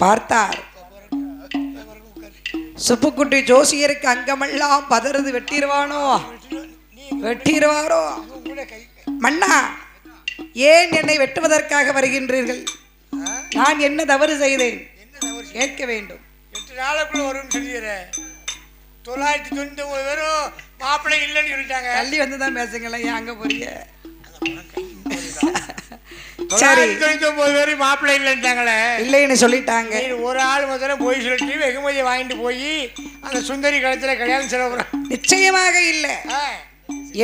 பார்த்தார் சுப்புக்குட்டி ஜோசியருக்கு அங்கமெல்லாம் பதறது. வெட்டிடுவானோ வெட்டிடுவாரோ? மன்னா, ஏன் என்னை வெட்டுவதற்காக வருகின்றீர்கள்? நான் என்ன தவறு செய்தேன்? கேட்க வேண்டும். 8 நாளுக்குள்ள வரும்னு சொல்லிடுறேன். 999 பேரும் மாப்பிள்ளை இல்லைன்னு சொல்லிட்டாங்க. தள்ளி வந்துதான் பேசுங்களேன். ஏன் அங்க போறீங்க? சரி, 999 பேரும் மாப்பிள்ளை இல்லைன்ட்டாங்களே. இல்லைன்னு சொல்லிட்டாங்க. ஒரு ஆள் முதல்ல போய் சொல்லிட்டு வெகுமதியை வாங்கிட்டு போய் அந்த சுந்தரி கழுத்துல கல்யாணம் செலவு. நிச்சயமாக இல்லை.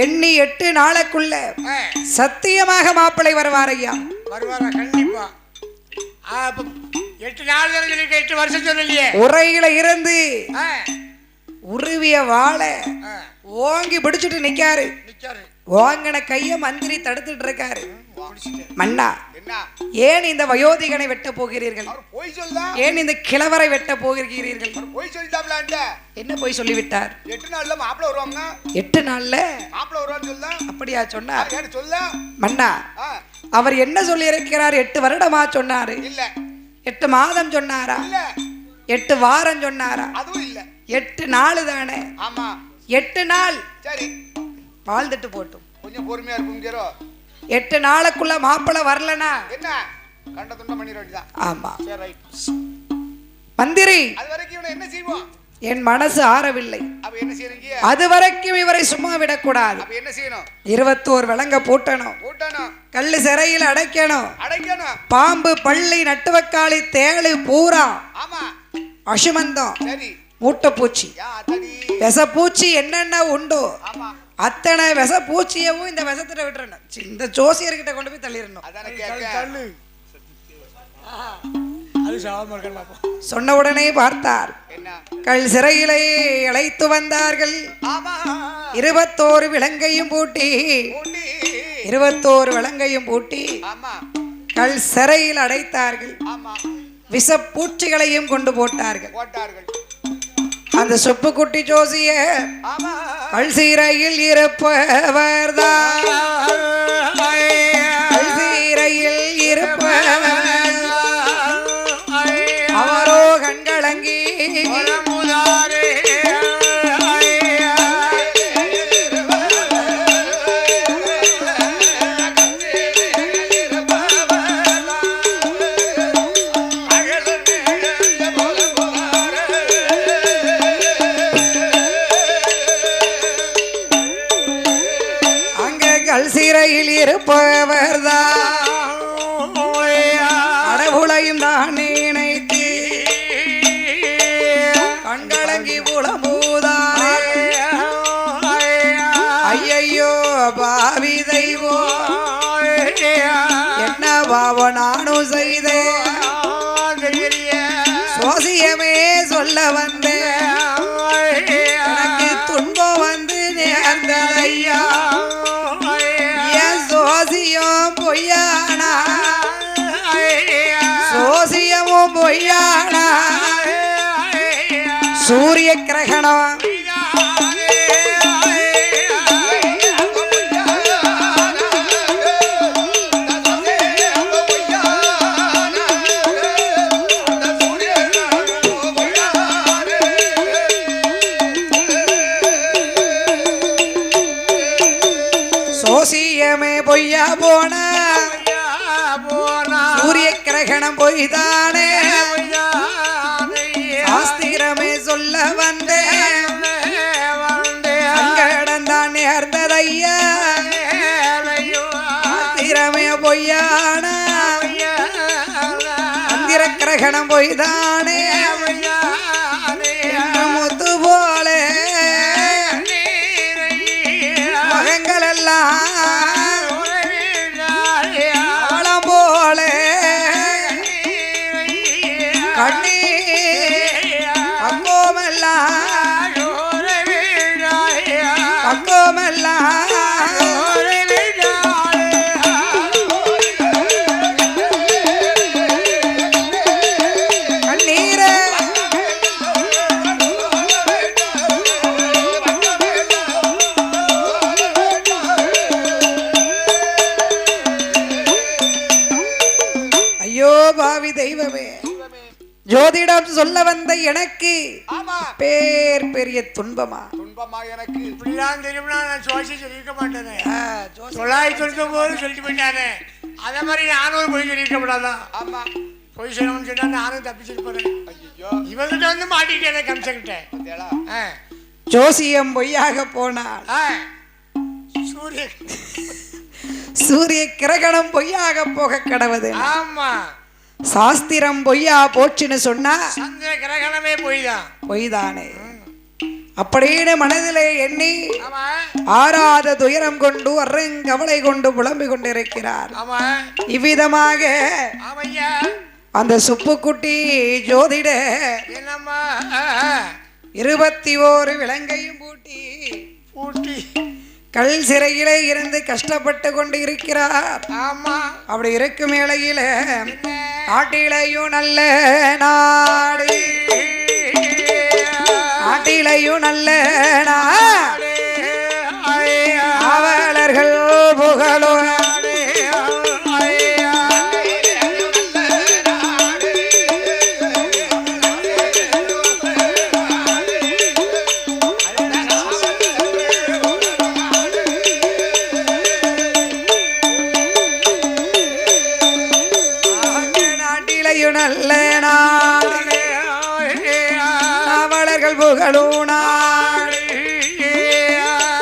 எண்ணி 8 நாளுக்குள்ள சத்தியமாக மாப்பிள்ளை வருவார் ஐயா. வருவாரா? கண்டிப்பா. 8 நாள் தானே சொல்லி 8 வருஷம் சொல்லலையே. உரையில இருந்து உருவிய வாழை ஓங்கி பிடிச்சிட்டு நிக்காரு. ஓங்கன கைய மந்திரி தடுத்துட்டு இருக்காரு. மன்னா, ஏன் இந்த வயோதிகனை வெட்ட போகிறீர்கள்? ஏன் இந்த கிழவரை வெட்ட போகிறீர்கள்? என்ன போய் சொல்லிவிட்டார்? 8 நாள்ல மாப்பிள்ளை வருவாங்க. 8 நாள்ல மாப்பிள்ளை வருவான்னு சொல்ல. அப்படியா சொன்னார்? சொல்ல மன்னா, அவர் என்ன சொல்லி இருக்கிறார்? 8 வருடமா சொன்னாரு? இல்ல. 8 மாதம் சொன்னாரா? இல்ல. 8 வாரம் சொன்னாரா? அதுவும் இல்ல. 8 நாள் தானே. ஆமா, 8 நாள். சரி, வாழ்ந்துட்டு போட்டும். கொஞ்சம் பொறுமையா இருக்குங்கறோ. 8 நாளுக்குள்ள மாப்பிள்ளை வரலனா என்ன கண்ட துண்ட பண்ணிர வேண்டியதான். ஆமா, சரி, ரைட். மந்திரி, அது வரைக்கும் இவனை என்ன செய்வோம்? என் மனசு ஆறவில்லை. அப்ப என்ன செய்றீங்க? அது வரைக்கும் இவரை சும்மா விடக்கூடாது. அப்ப என்ன செய்யணும்? 21 விலங்க பூட்டணும். பூட்டணும். கல்லு சிறையில் அடைக்கணும். அடைக்கணும். பாம்பு, பள்ளி, நட்டுவக்காளி, தேளு, பூரா, ஆமா, அசுமந்தம், சரி, மூட்டைப்பூச்சி, விஷப்பூச்சி என்னென்ன உண்டோ ஆமா, அத்தனை விஷப்பூச்சியவும் இந்த விஷத்துல விட்டுறணும். இந்த ஜோசியர்கிட்ட கொண்டு போய் தள்ளிடணும். அதானே கேக்க. அது சாவமா இருக்கலாம். சொன்ன உடனே பார்த்தார். என்ன? கல் சிறையிலே அழைத்து வந்தார்கள். ஆமா, 21 விலங்கையும் பூட்டி, 21 விலங்கையும் பூட்டி ஆமா, கல் சிறையில் அடைத்தார்கள். ஆமா, விஷப்பூச்சிகளையும் கொண்டு போட்டார்கள். போட்டார்கள். அந்த சுப்புக்குட்டி ஜோசிய ஆமா, கல் சிறையில் இருப்பவர்தான், கல் சிறையில் இருப்பவர் அவரோ கண்கலங்கி சிறையில் இருப்பவர்தான் கடவுளையும் தான் நினைத்து கண்கலங்கி புலம்பூதானே. ஐயையோ பாவி தெய்வம், என்ன பாவம் நானும் செய்தேன்? சோசியமே சொல்ல வந்தேன், எனக்கு துன்பம் வந்து நேர்ந்ததையா. சோசியம் பொய்யானா, சோசியமும் பொய்யானா, சூரிய கிரகணம் சோசியமே பொய்யா போனா, சூரிய கிரகணம் பொய்தானே. சாஸ்திரமே சொல்ல வந்தேன், அங்கடந்தான் நேர்ந்ததையா. சாஸ்திரமே பொய்யானா, சந்திர கிரகணம் கிரகணம் பொய்தானே முத்து போல மகங்கள் எல்லாம் ஆழம் போல கண்ணீர் அங்கோமெல்லாம் அங்கோமெல்லாம் பாவி தெய்வமே, ஜோதிடம் சொல்ல வந்த எனக்கு பேர் பெரிய துன்பமா? துன்பமா எனக்கு இப்படிலாம் தெரியும்னா நான் ஜோசி சொல்லியிருக்க மாட்டேனே. 999 சொல்லிட்டு போயிட்டானே. அதே மாதிரி நானும் பொய் சொல்லியிருக்க கூடாதான். ஆமா, பொய் சொல்லணும்னு சொன்னா நானும் தப்பிச்சுட்டு போறேன். ஐயோ, இவங்கிட்ட வந்து மாட்டிக்கிட்டேனே கம்சங்கிட்ட. ஜோசியம் பொய்யாக போனால் சூரிய கிரகணம் பொய்யாக போக கடவுது. ஆமா, சாஸ்திரம் பொய்யா போச்சுன்னு சொன்னா சந்திர கிரகணமே பொய்தானே. அப்படின்னு மனதிலே எண்ணி ஆறாத துயரம் கொண்டு அருங்கவலை கொண்டு புலம்பிக் கொண்டிருக்கிறார். இவ்விதமாக அந்த சுப்புக்குட்டி ஜோதிட 21 விலங்கையும் பூட்டி கல் சிறையிலே இருந்து கஷ்டப்பட்டு கொண்டு இருக்கிறார். அப்படி இருக்கும் வேளையில நாட்டிலையும் நல்ல நாடு, நாட்டிலையும் நல்ல நாடு காவலர்கள் புகழும் நல்ல நாடு காவலர்கள் புகழும் நாடு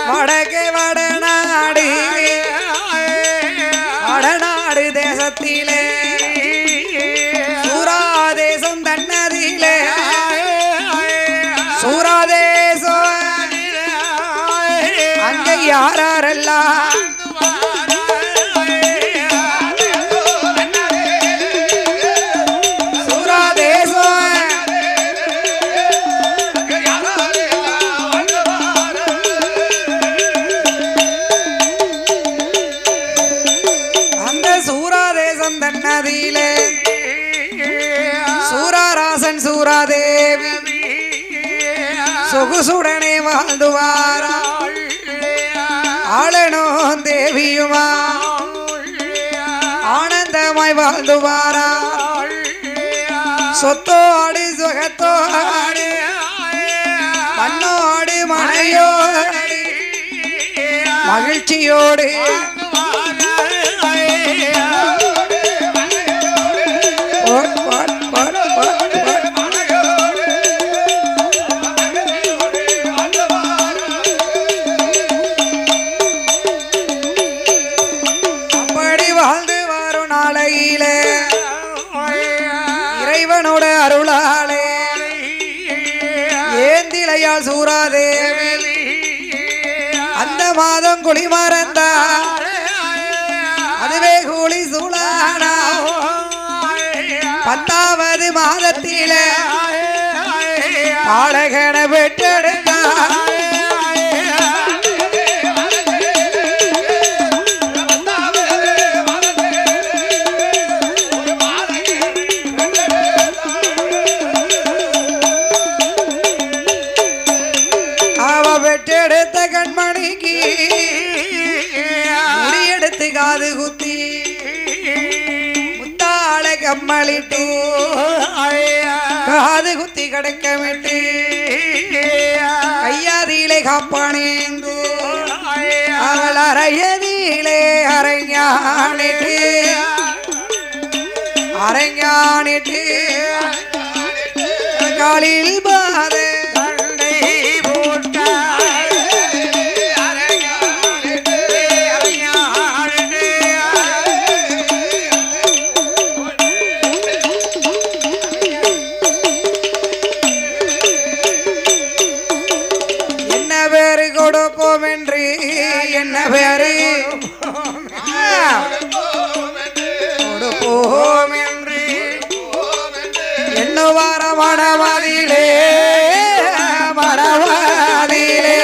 வடக்கு வடநாடு வடநாடு தேசத்திலே சூராதேசம் தன்னதிலே சூராதேசம் அங்கே யாரெல்லாம் நதியிலே சூராராசன் சூராதேவி சொகுசுடனே வாழ்ந்துவாரா ஆளனோ தேவியுமா ஆனந்தமாய் வாழ்ந்துவாரா சொத்தோடு சுகத்தோடு மண்ணோடு மனையோடு மகிழ்ச்சியோடு அப்படி வாழ்ந்து வரும் நாளையிலே இறைவனோட அருளாலே ஏந்திலையால் சூராதேவி அந்த மாதம் குழி மறந்தா அதுவே கூலி சூழானா 10வது மாதத்திலே பாலகன பெற்றெடுக்க அவ பெற்றெடுத்த கண்மணிக்கு முடியெடுத்து காது குத்தி கம்மளிட்டு காது குத்தி கிடைக்கமிட்டு கையாதியிலே காப்பானேந்து அவள் அறையதியிலே அரைஞானிட்டு அரைஞானிட்டு காலில் பாத மணவாதிலே மணவாதிலே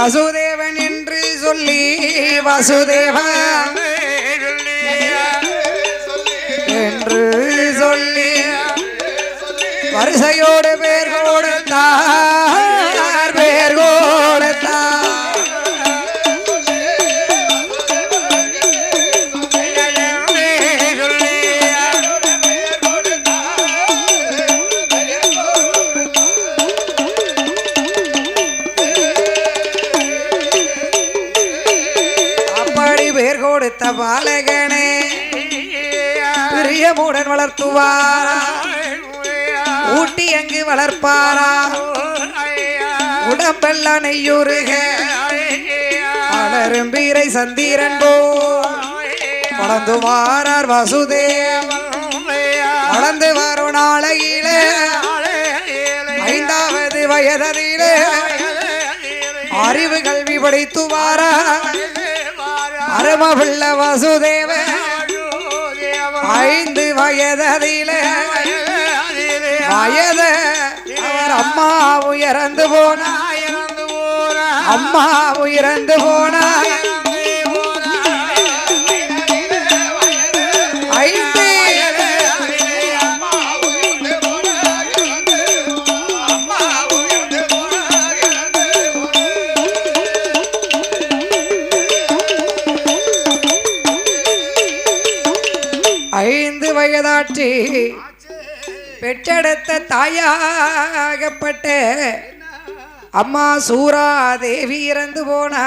வசுதேவன் என்று சொல்லி வசுதேவா என்று சொல்லி வரிசையோடு பேர் கொடுத்தார் பேர் கொடுத்தார் பேர் கொடுத்த பாலகனே பிரியமுடன் வளர்த்துவாரா ஊட்டி அங்கு வளர்ப்பாரா உடம்பெல்லாம் நெய்யுருக வளரும் பீரை சந்திரன் போ வளர்ந்து வாரார் வசுதேவன் வளர்ந்து வரும் நாளையிலே 5வது வயதிலே அறிவு கல்வி படித்து வாரா அரமபிள்ள வசுதேவ 5 வயதிலே வயது அவர் அம்மா உயர்ந்து போனா அம்மா உயர்ந்து போனா 5 வயதாச்சு பெற்றெடுத்த தாயாகப்பட்ட அம்மா சூரா தேவி இறந்து போனா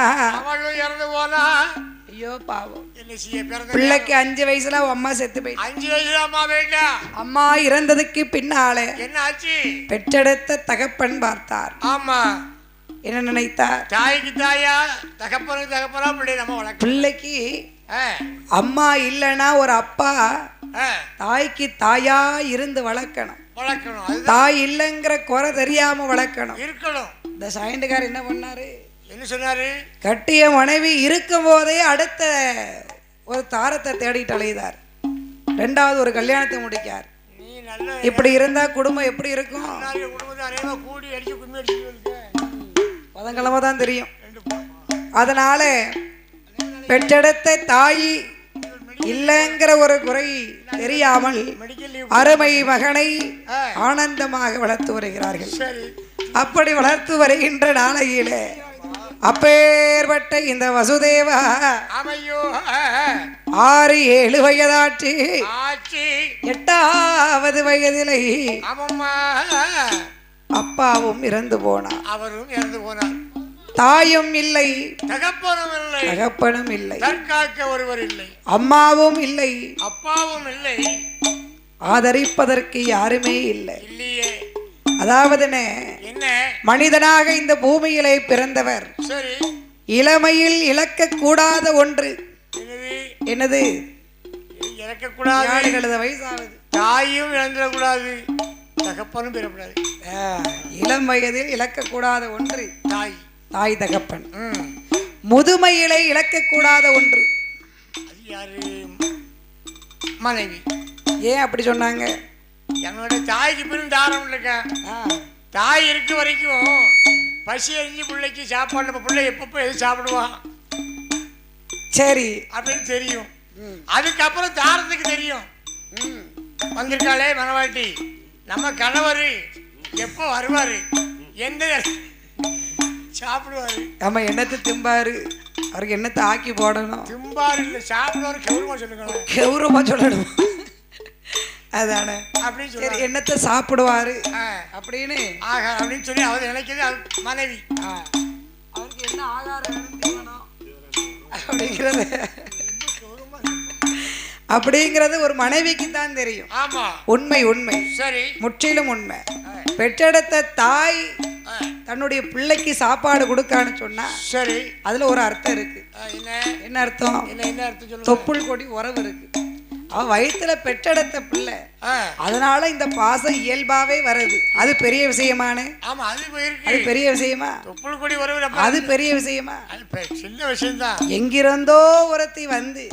ஐயோ பாவம் பிள்ளைக்கு 5 வயசுல அம்மா செத்து போய் 5 வயசுல அம்மா வேண்டா அம்மா இறந்ததுக்கு பின்னாலே என்ன ஆச்சு பெற்றெடுத்த தகப்பன் பார்த்தார் ஆமா என்ன நினைத்தார் தாய்க்கு தாயா தகப்பனுக்கு தகப்பனா பிள்ளை நம்ம வளர்க்க பிள்ளைக்கு அம்மா இல்லைன்னா ஒரு அப்பா தாய்க்கு தாயா இருந்து வளர்க்கணும் தாய் இல்லைங்கிற குறை தெரியாம வளர்க்கணும் இருக்கணும் இந்த சாயண்டுக்கார் என்ன பண்ணாரு என்ன சொன்னாரு கட்டிய மனைவி இருக்கும் போதே அடுத்த ஒரு தாரத்தை தேடிட்டு அலைதார் 2வது ஒரு கல்யாணத்தை முடிக்கார் இப்படி இருந்தா குடும்பம் எப்படி இருக்கும் பதங்கிழமை தான் தெரியும் அதனால பெற்றெடுத்த தாய் இல்லைங்கிற ஒரு குறை தெரியாமல் அருமை மகனை ஆனந்தமாக வளர்த்து வருகிறார்கள் அப்படி வளர்த்து வருகின்ற நாளையிலே அப்பேற்பட்ட இந்த வசுதேவா 6-7 வயதாச்சு 8வது வயதிலே அப்பாவும் இறந்து போனார் அவரும் இறந்து போனார் தாயும் இல்லை தகப்பனும் இல்லை தற்காக்க ஒருவர் இல்லை அம்மாவும் இல்லை அப்பாவும் இல்லை ஆதரிப்பதற்கு யாருமே இல்லை இல்லையே அதாவது என்ன மனிதனாக இந்த பூமியிலே பிறந்தவர் சரி இளமையில் இழக்க கூடாத ஒன்று என்னது இழக்க கூடாது 7 வயசாவது தாயும் இழந்துடக்கூடாது தகப்பனும் பெறக்கூடாது இளம் வயதில் இழக்க கூடாத ஒன்று தாய் தகப்பன் முதுமையிலே இழக்கக்கூடாத ஒன்று அது யாரு மனைவி ஏன் அப்படி சொன்னாங்க என்னோட தாய்க்கு பின் தாரம் இருக்கேன் தாய் இருக்க வரைக்கும் பசி அறிஞ்சு பிள்ளைக்கு சாப்பாடு நம்ம பிள்ளை எப்பப்போ எது சாப்பிடுவான் சரி அப்படின்னு தெரியும் அதுக்கப்புறம் தாரத்துக்கு தெரியும் வந்திருக்காளே மனவாட்டி நம்ம கணவர் எப்போ வருவாரு எந்த சாப்பிடுவாரு நம்ம என்னத்தை திம்பாரு அவருக்கு என்னத்தை ஆக்கி போடணும் திம்பாரு இல்லை சாப்பிடுவாரு கௌரவமா சொல்லுங்க கௌரவமா சொல்லணும் அதானே அப்படின்னு சரி என்னத்தை சாப்பிடுவாரு அப்படின்னு அப்படின்னு சொல்லி அவர் நினைக்கிறது மனைவி அவருக்கு என்ன ஆகாரம் அப்படிங்கிறது அப்படிங்கிறது ஒரு மனைவிக்கு தான் தெரியும் ஆமா உண்மை உண்மை சரி முற்றிலும் உண்மை பெற்றெடுத்த தாய் தன்னுடைய பிள்ளைக்கு சாப்பாடு கொடுக்கான்னு சொன்னா சரி அதுல ஒரு அர்த்தம் இருக்கு என்ன அர்த்தம் தொப்புள் கொடி உறவு இருக்கு அவ வயித்துல பெற்றெடுத்த பிள்ளை, அதனால இந்த பாசம் இயல்பாவே வருது. அது பெரிய விஷயமானே? ஆமா, அது இருக்கு. அது பெரிய விஷயமா? தொப்புள் கொடி உறவு அது பெரிய விஷயமா? சின்ன விஷயம்தான். எங்கிருந்தோ ஒருத்தி வந்து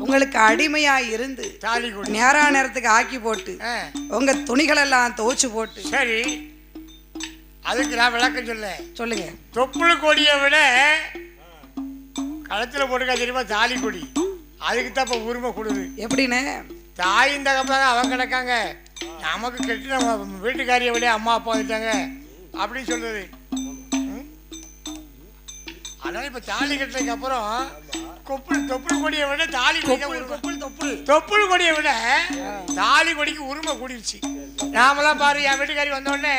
உங்களுக்கு அடிமையா இருந்து தாலி கொடி நேரா நேரத்துக்கு ஆக்கி போட்டு உங்க துணிகள் எல்லாம் துவைச்சு போட்டு. சரி, அதுக்கு நான் விளக்கம் சொல்லுங்க. தொப்புள் கொடியை விட களத்துல போட்டுக்கா தெரியுமா தாலி கொடி, அதுக்கு தான் இப்ப உரிமை கொடுது. எப்படின்னு? தாயின் தகப்பதான் அவங்க கிடக்காங்க, நமக்கு கெட்டு நம்ம வீட்டுக்காரியை விட அம்மா அப்பா வந்துட்டாங்க அப்படின்னு சொல்றது. அதனால இப்ப தாலி கட்டுறதுக்கு அப்புறம் தொப்புள் கொடியை விட தாலி தொப்புள் கொடியை விட தாலி கொடிக்கு உரிமை கூடிருச்சு. நாமெல்லாம் பாரு, என் வீட்டுக்காரி வந்த உடனே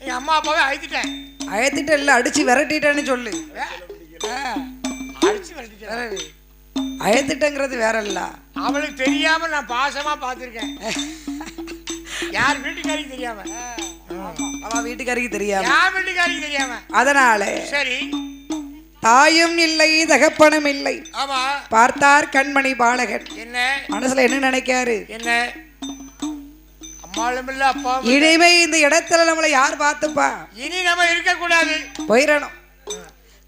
எங்க அம்மா அப்பாவே அழைத்துட்டேன் இல்ல அடிச்சு விரட்டிட்டேன்னு சொல்லு. அடிச்சு விரட்டிட்டேன். அழைத்துட்டேங்கிறது வேற இல்ல, அவளுக்கு தெரியாம நான் பாசமா பாத்துருக்கேன். யார் வீட்டுக்காரிக்கு தெரியாம, அவ வீட்டுக்காரிக்கு தெரியாம, யார் வீட்டுக்காரிக்கு தெரியாம. அதனால சரி, தாயும் இல்லை தகப்பனும் இல்லை. ஆமா, பார்த்தார் கண்மணி பாலகன். என்ன மனசுல என்ன நினைக்காரு? என்ன அம்மாளும் இல்ல அப்பா, இனிமே இந்த இடத்துல நம்மளை யார் பார்த்துப்பா? இனி நம்ம இருக்க கூடாது, போயிடணும்.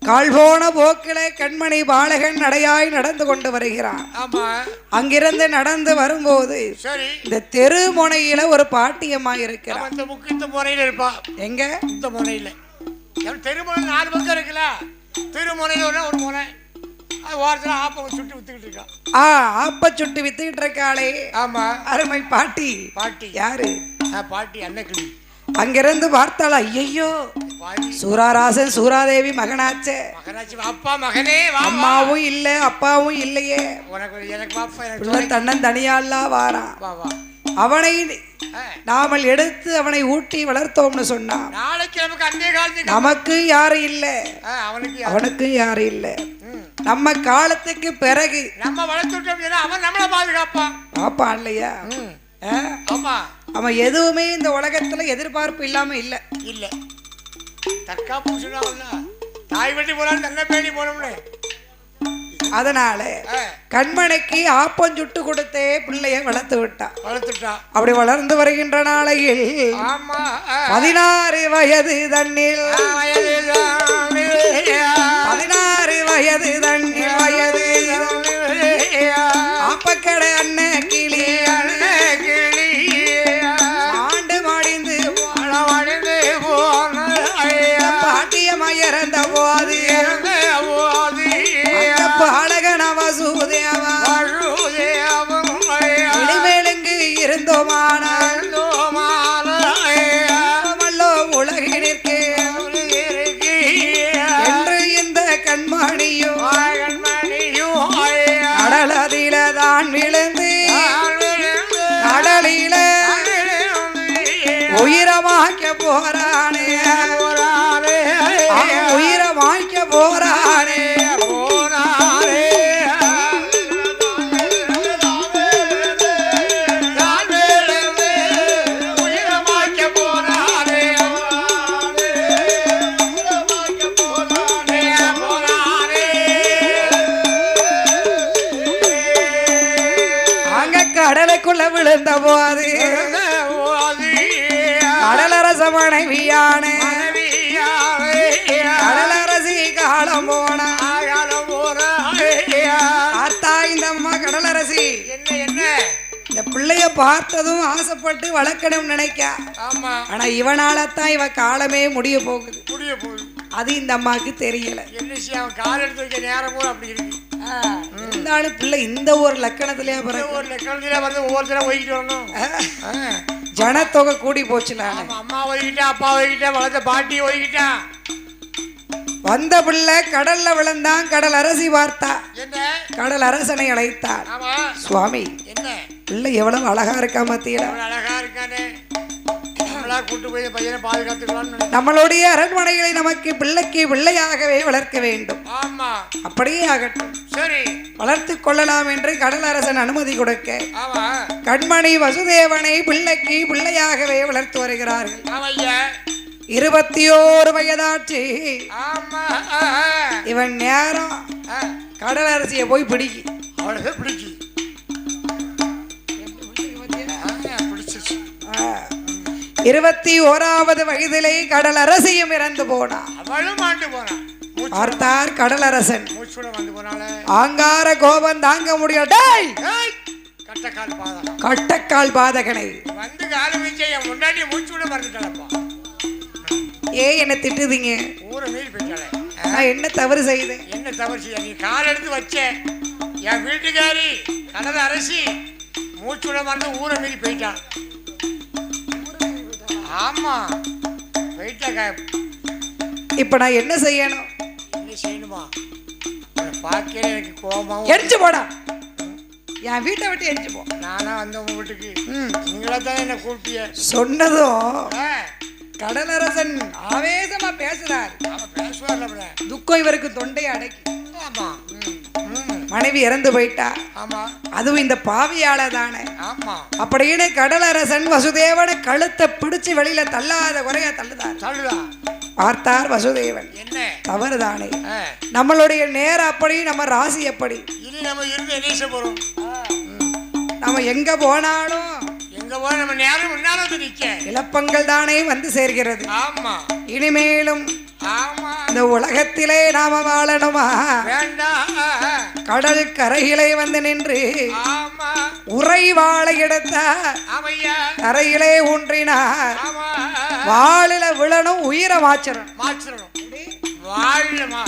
கால் போன போக்கில கண்மணி பாலகன் நடையாய் நடந்து கொண்டு வருகிறான். ஆமா, அங்கிருந்து நடந்து வரும்போது சரி, இந்த தெரு முனையில ஒரு பாட்டியம்மா இருக்கிறான். இந்த முக்கிய முனையில இருப்பா. எங்க? இந்த முனையில. தெருமுனை 4 பக்கம் இருக்குல்ல, திருமுனையில ஒரு முனை, அது ஓரத்துல ஆப்ப சுட்டு வித்துக்கிட்டு இருக்கா. ஆப்ப சுட்டு வித்துக்கிட்டு இருக்காளே. ஆமா, அருமை பாட்டி. பாட்டி யாரு? பாட்டி அன்னக்கிளி. அங்கிருந்து பார்த்தாளா, ஐயோ சூராராசன் சூராதேவி மகனாச்சே. அப்பா மகனே, அம்மாவும் இல்ல அப்பாவும் இல்லையே, எனக்கு தன்னன் தனியாலா வாரான். அவனை நாமல் எடுத்து அவனை ஊட்டி வளர்த்தோம்னு சொன்னா நாளைக்கு நமக்கு அன்றைய காலத்துக்கு நமக்கு யாரும் இல்ல, அவனுக்கும் யாரும் இல்ல. நம்ம காலத்துக்கு பிறகு நம்ம வளர்த்துட்டோம், அவன் நம்மள பாதுகாப்பான். பாப்பான் இல்லையா? ஆமா, அவன் எதுவுமே இந்த உலகத்துல எதிர்பார்ப்பு இல்லாம இல்ல. இல்ல தற்காப்பு சொன்னாங்கல்ல, தாய் வெட்டி போனாலும் தன்னை பேணி போனோம்னு. அதனால கண்மணிக்கு ஆப்பம் சுட்டு கொடுத்தே பிள்ளைய வளர்த்துட்டா. அப்படி வளர்ந்து வருகின்ற நாளையில் 16 வயது தண்ணில் 16 வயது தண்ணில் வயது ஆப்பக்கடை அண்ண கிளி ஆண்டு மடிந்து பாட்டியமாய் இறந்த போது பாலகன வசுதேவா இனிமேலுங்கு இருந்தோமானோ உலகினிற்கு என்று இந்த கண்மணியோ கடலதில தான் விழுந்து கடலில உயிரமாக்க போறானே, உயிரமாக்க போறானே. கடலுக்குள்ள விழுந்த போது கடலரச மனைவியான கடலரசி காலம் போன அத்தா இந்த அம்மா கடலரசி இந்த பிள்ளைய பார்த்ததும் ஆசைப்பட்டு வளர்க்கணும் நினைக்கா. ஆனா இவனாலத்தான் இவ காலமே முடிய போகுது. அது இந்த அம்மாவுக்கு தெரியல. கால் எடுத்து வைக்க நேரம் போல அப்படி இருக்கு. இருந்தாலும் பிள்ளை இந்த ஒரு லக்கணத்திலே ஒவ்வொருத்தர ஒய்கிட்டு வரணும். ஜனத்தொகை கூடி போச்சுல. அம்மா ஒய்கிட்டா, அப்பா ஒய்கிட்டா, வளர்த்த பாட்டி ஒய்கிட்டா. வந்த பிள்ளை கடல்ல விழுந்தான். கடல் அரசி பார்த்தா, கடல் அரசனை அழைத்தார். சுவாமி, பிள்ளை எவ்வளவு அழகா இருக்கா மத்தியில. அழகா இருக்கானே, கூட்டு போய் பையனை பாதுகாத்துக்கலாம். நம்மளுடைய அரண்மனைகளை நமக்கு பிள்ளைக்கு பிள்ளையாகவே வளர்க்க வேண்டும். அப்படியே ஆகட்டும், சரி வளர்த்து கொள்ளலாம் என்று கடல் அரசன் அனுமதி கொடுக்க கண்மணி வசுதேவனை பிள்ளைக்கு பிள்ளையாகவே வளர்த்து வருகிறார்கள். 21 வயதாச்சு. இவன் நேரம் கடல் அரசியை போய் பிடிக்கி 21வது வயதிலே கடல் அரசியும் இறந்து போனார். அவளும் மாண்டு போனான். பார்த்தார் கடலரசன். மூச்சுட வந்து போனாலே ஆங்கார கோபம் தாங்க முடியல. கட்டக்கால் பாதகம். கட்டக்கால் பாதகனை வந்து காலு வச்சு என் முன்னாடி மூச்சுட மறந்துட்டாளப்பா. என்ன திட்டுதீங்க? ஊரை மீறி போயிட்டாளே. நான் என்ன தவறு செய்தேன்? என்ன தவறு செய்ய? நீ கால் எடுத்து வச்ச என் வீட்டுக்காரி கடலை அரசி மூச்சுட மறந்து ஊரை மீறி போயிட்டான். ஆமா போயிட்டா. இப்ப நான் என்ன செய்யணும்? என்ன செய்யணுமா? பார்க்கல எனக்கு கோபம். எரிஞ்சு போடா, என் வீட்டை விட்டு எரிஞ்சு போ. நானா வந்த உங்க வீட்டுக்கு நீங்களா தான் என்ன கூப்பிட்டிய. சொன்னதும் கடலரசன் ஆவேசமா பேசுறார். பேசுவார்ல, துக்கம் இவருக்கு தொண்டை அடக்கி. ஆமா மனைவி இறந்து போயிட்டா. ஆமா அதுவும் இந்த பாவியால தானே. ஆமா அப்படின்னு கடலரசன் வசுதேவனை கழுத்தை பிடிச்சு வெளியில தள்ளாத குறையா தள்ளுதார். சொல்லுதா? பார்த்தார் வசுதேவன். என்ன தவறுதானே, நம்மளுடைய நேரம் அப்படி, நம்ம ராசி எப்படி. இனி நம்ம இருந்து என்ன போறோம்? நம்ம எங்க போனாலும் எங்க போன நம்ம நேரம் முன்னால வந்து நிக்க இழப்பங்கள் தானே வந்து சேர்கிறது. ஆமா இனிமேலும் ஆமா இந்த உலகத்திலே நாம வாழணுமா? வேண்டாம். கடல் கரையிலே வந்து நின்று ஆமா உரை வாழை எடுத்தார். ஆமையா கரையிலே ஊன்றினார். ஆமா வாழில விழணும், உயிரை மாச்சிடணும். மாச்சிடணும். வாழமா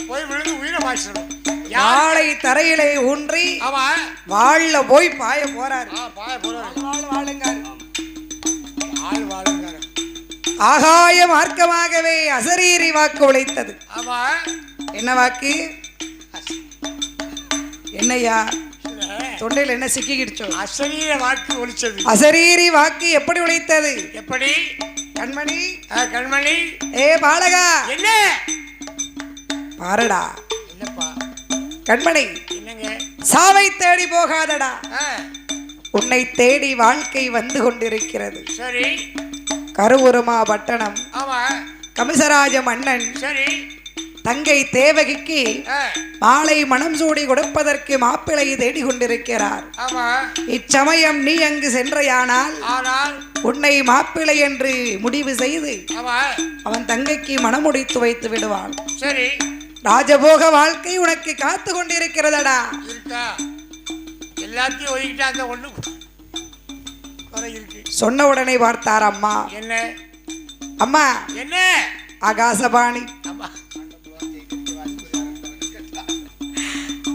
போய் விழுந்து உயிரை மாச்சிடணும். வாழை தரையிலே ஊன்றி ஆமா வாழல போய் பாய போறாரு. பாய போறாரு. வாழுங்காரு. ஆள் வாழுங்காரு. ஆகாய மார்க்கமாகவே அசரீரி வாக்கு உழைத்தது. ஆமா என்ன வாக்கு? என்னையா தொண்டையில் என்ன சிக்கிக்கிடுச்சோ? அசரீர வாக்கு ஒலிச்சது. அசரீரி வாக்கு எப்படி உழைத்தது? எப்படி? கண்மணி கண்மணி ஏ பாலகா, என்ன பாருடா. என்னப்பா? கண்மணி என்னங்க? சாவை தேடி போகாதடா, ஆ, உன்னை தேடி வாழ்க்கை வந்து கொண்டிருக்கிறது. சரி. கருவுருமா பட்டணம் ஆமா கமிசராஜ மன்னன் சரி. தங்கை தேவகிக்கு ஆ, மாலை மனம் சூடி கொடுப்பதற்கு மாப்பிளை தேடி கொண்டிருக்கிறார். ஆமா இச்சமயம் நீ அங்கு சென்றையானால் ஆனால் உன்னை மாப்பிளை என்று முடிவு செய்து ஆமா அவன் தங்கைக்கு மனமுடித்து வைத்து விடுவான். சரி. ராஜபோக வாழ்க்கை உனக்கு காத்து கொண்டிருக்கிறதடா. இருக்கா? எல்லாத்தையும் ஒதுக்கிட்டா அந்த ஒண்ணு குறை இருக்கு. சொன்ன உடனே பார்த்தார் அம்மா. என்ன அம்மா என்ன? ஆகாசபாணி, ஆமா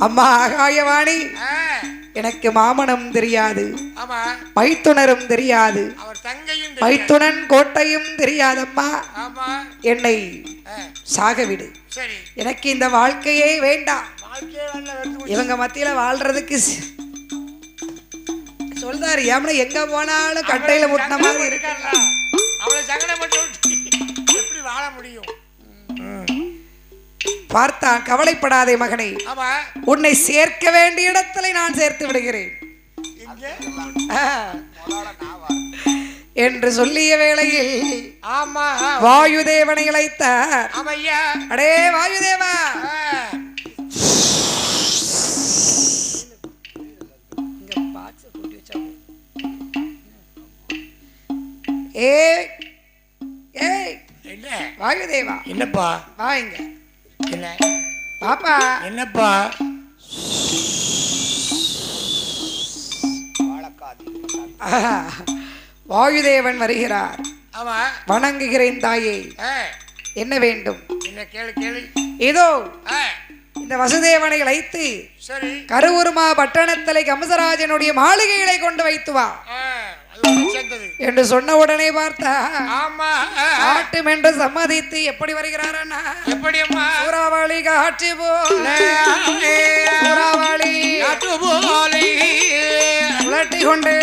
அம்மா ஆகாயவாணி, ஆ, எனக்கு மாமனும் தெரியாது, ஆமா மைத்துனரும் தெரியாது, அவர் தங்கையும் தெரியாது. மைத்துனன் கோட்டையும் தெரியாதம்மா. ஆமா என்னை ஆ, சாகவிடு. சரி. எனக்கு இந்த வாழ்க்கையே வேண்டாம். வாழ்க்கையே வரல, வெறுத்து போச்சு. இவங்க மத்தியில வாழ்றதுக்கு சொல்றாரு. ஏம்னா எங்க போனாலும் கட்டையில முட்டின மாதிரி இருக்கு. அவளை சங்கடப்பட்டு எப்படி வாழ முடியும்? பார்த்தான். கவலைப்படாதே மகனே, ஆமா உன்னை சேர்க்க வேண்டிய இடத்துல நான் சேர்த்து விடுகிறேன் என்று சொல்லிய வேளையில் ஆமா வாயுதேவனை அழைத்தார். ஆமையா. அடே வாயுதேவா, ஏய் ஏய் என்ன வாயுதேவா, என்னப்பா? வாங்க. என்ன பாப்பா, என்னப்பா? வாயுதேவன் வருகிறார். ஆமா வணங்குகிறேன் தாயே. ஆ, என்ன வேண்டும்? என்ன கேளு கேளு. இதோ ஆ, இந்த வசுதேவனை அழைத்து சரி. கருவுருமா பட்டணத்திலே கம்சராஜனுடைய மாளிகைகளை கொண்டு வைத்து வா ஆ, அது வந்து சேர்ந்தது. என்று சொன்ன உடனே பார்த்தா ஆமா ஆட்டும் என்று சம்மதித்து எப்படி வருகிறார் அண்ணா? எப்படி அம்மா? சூறாவளி காட்சி போல சூறாவளி காட்டு போலே உலட்டி கொண்டு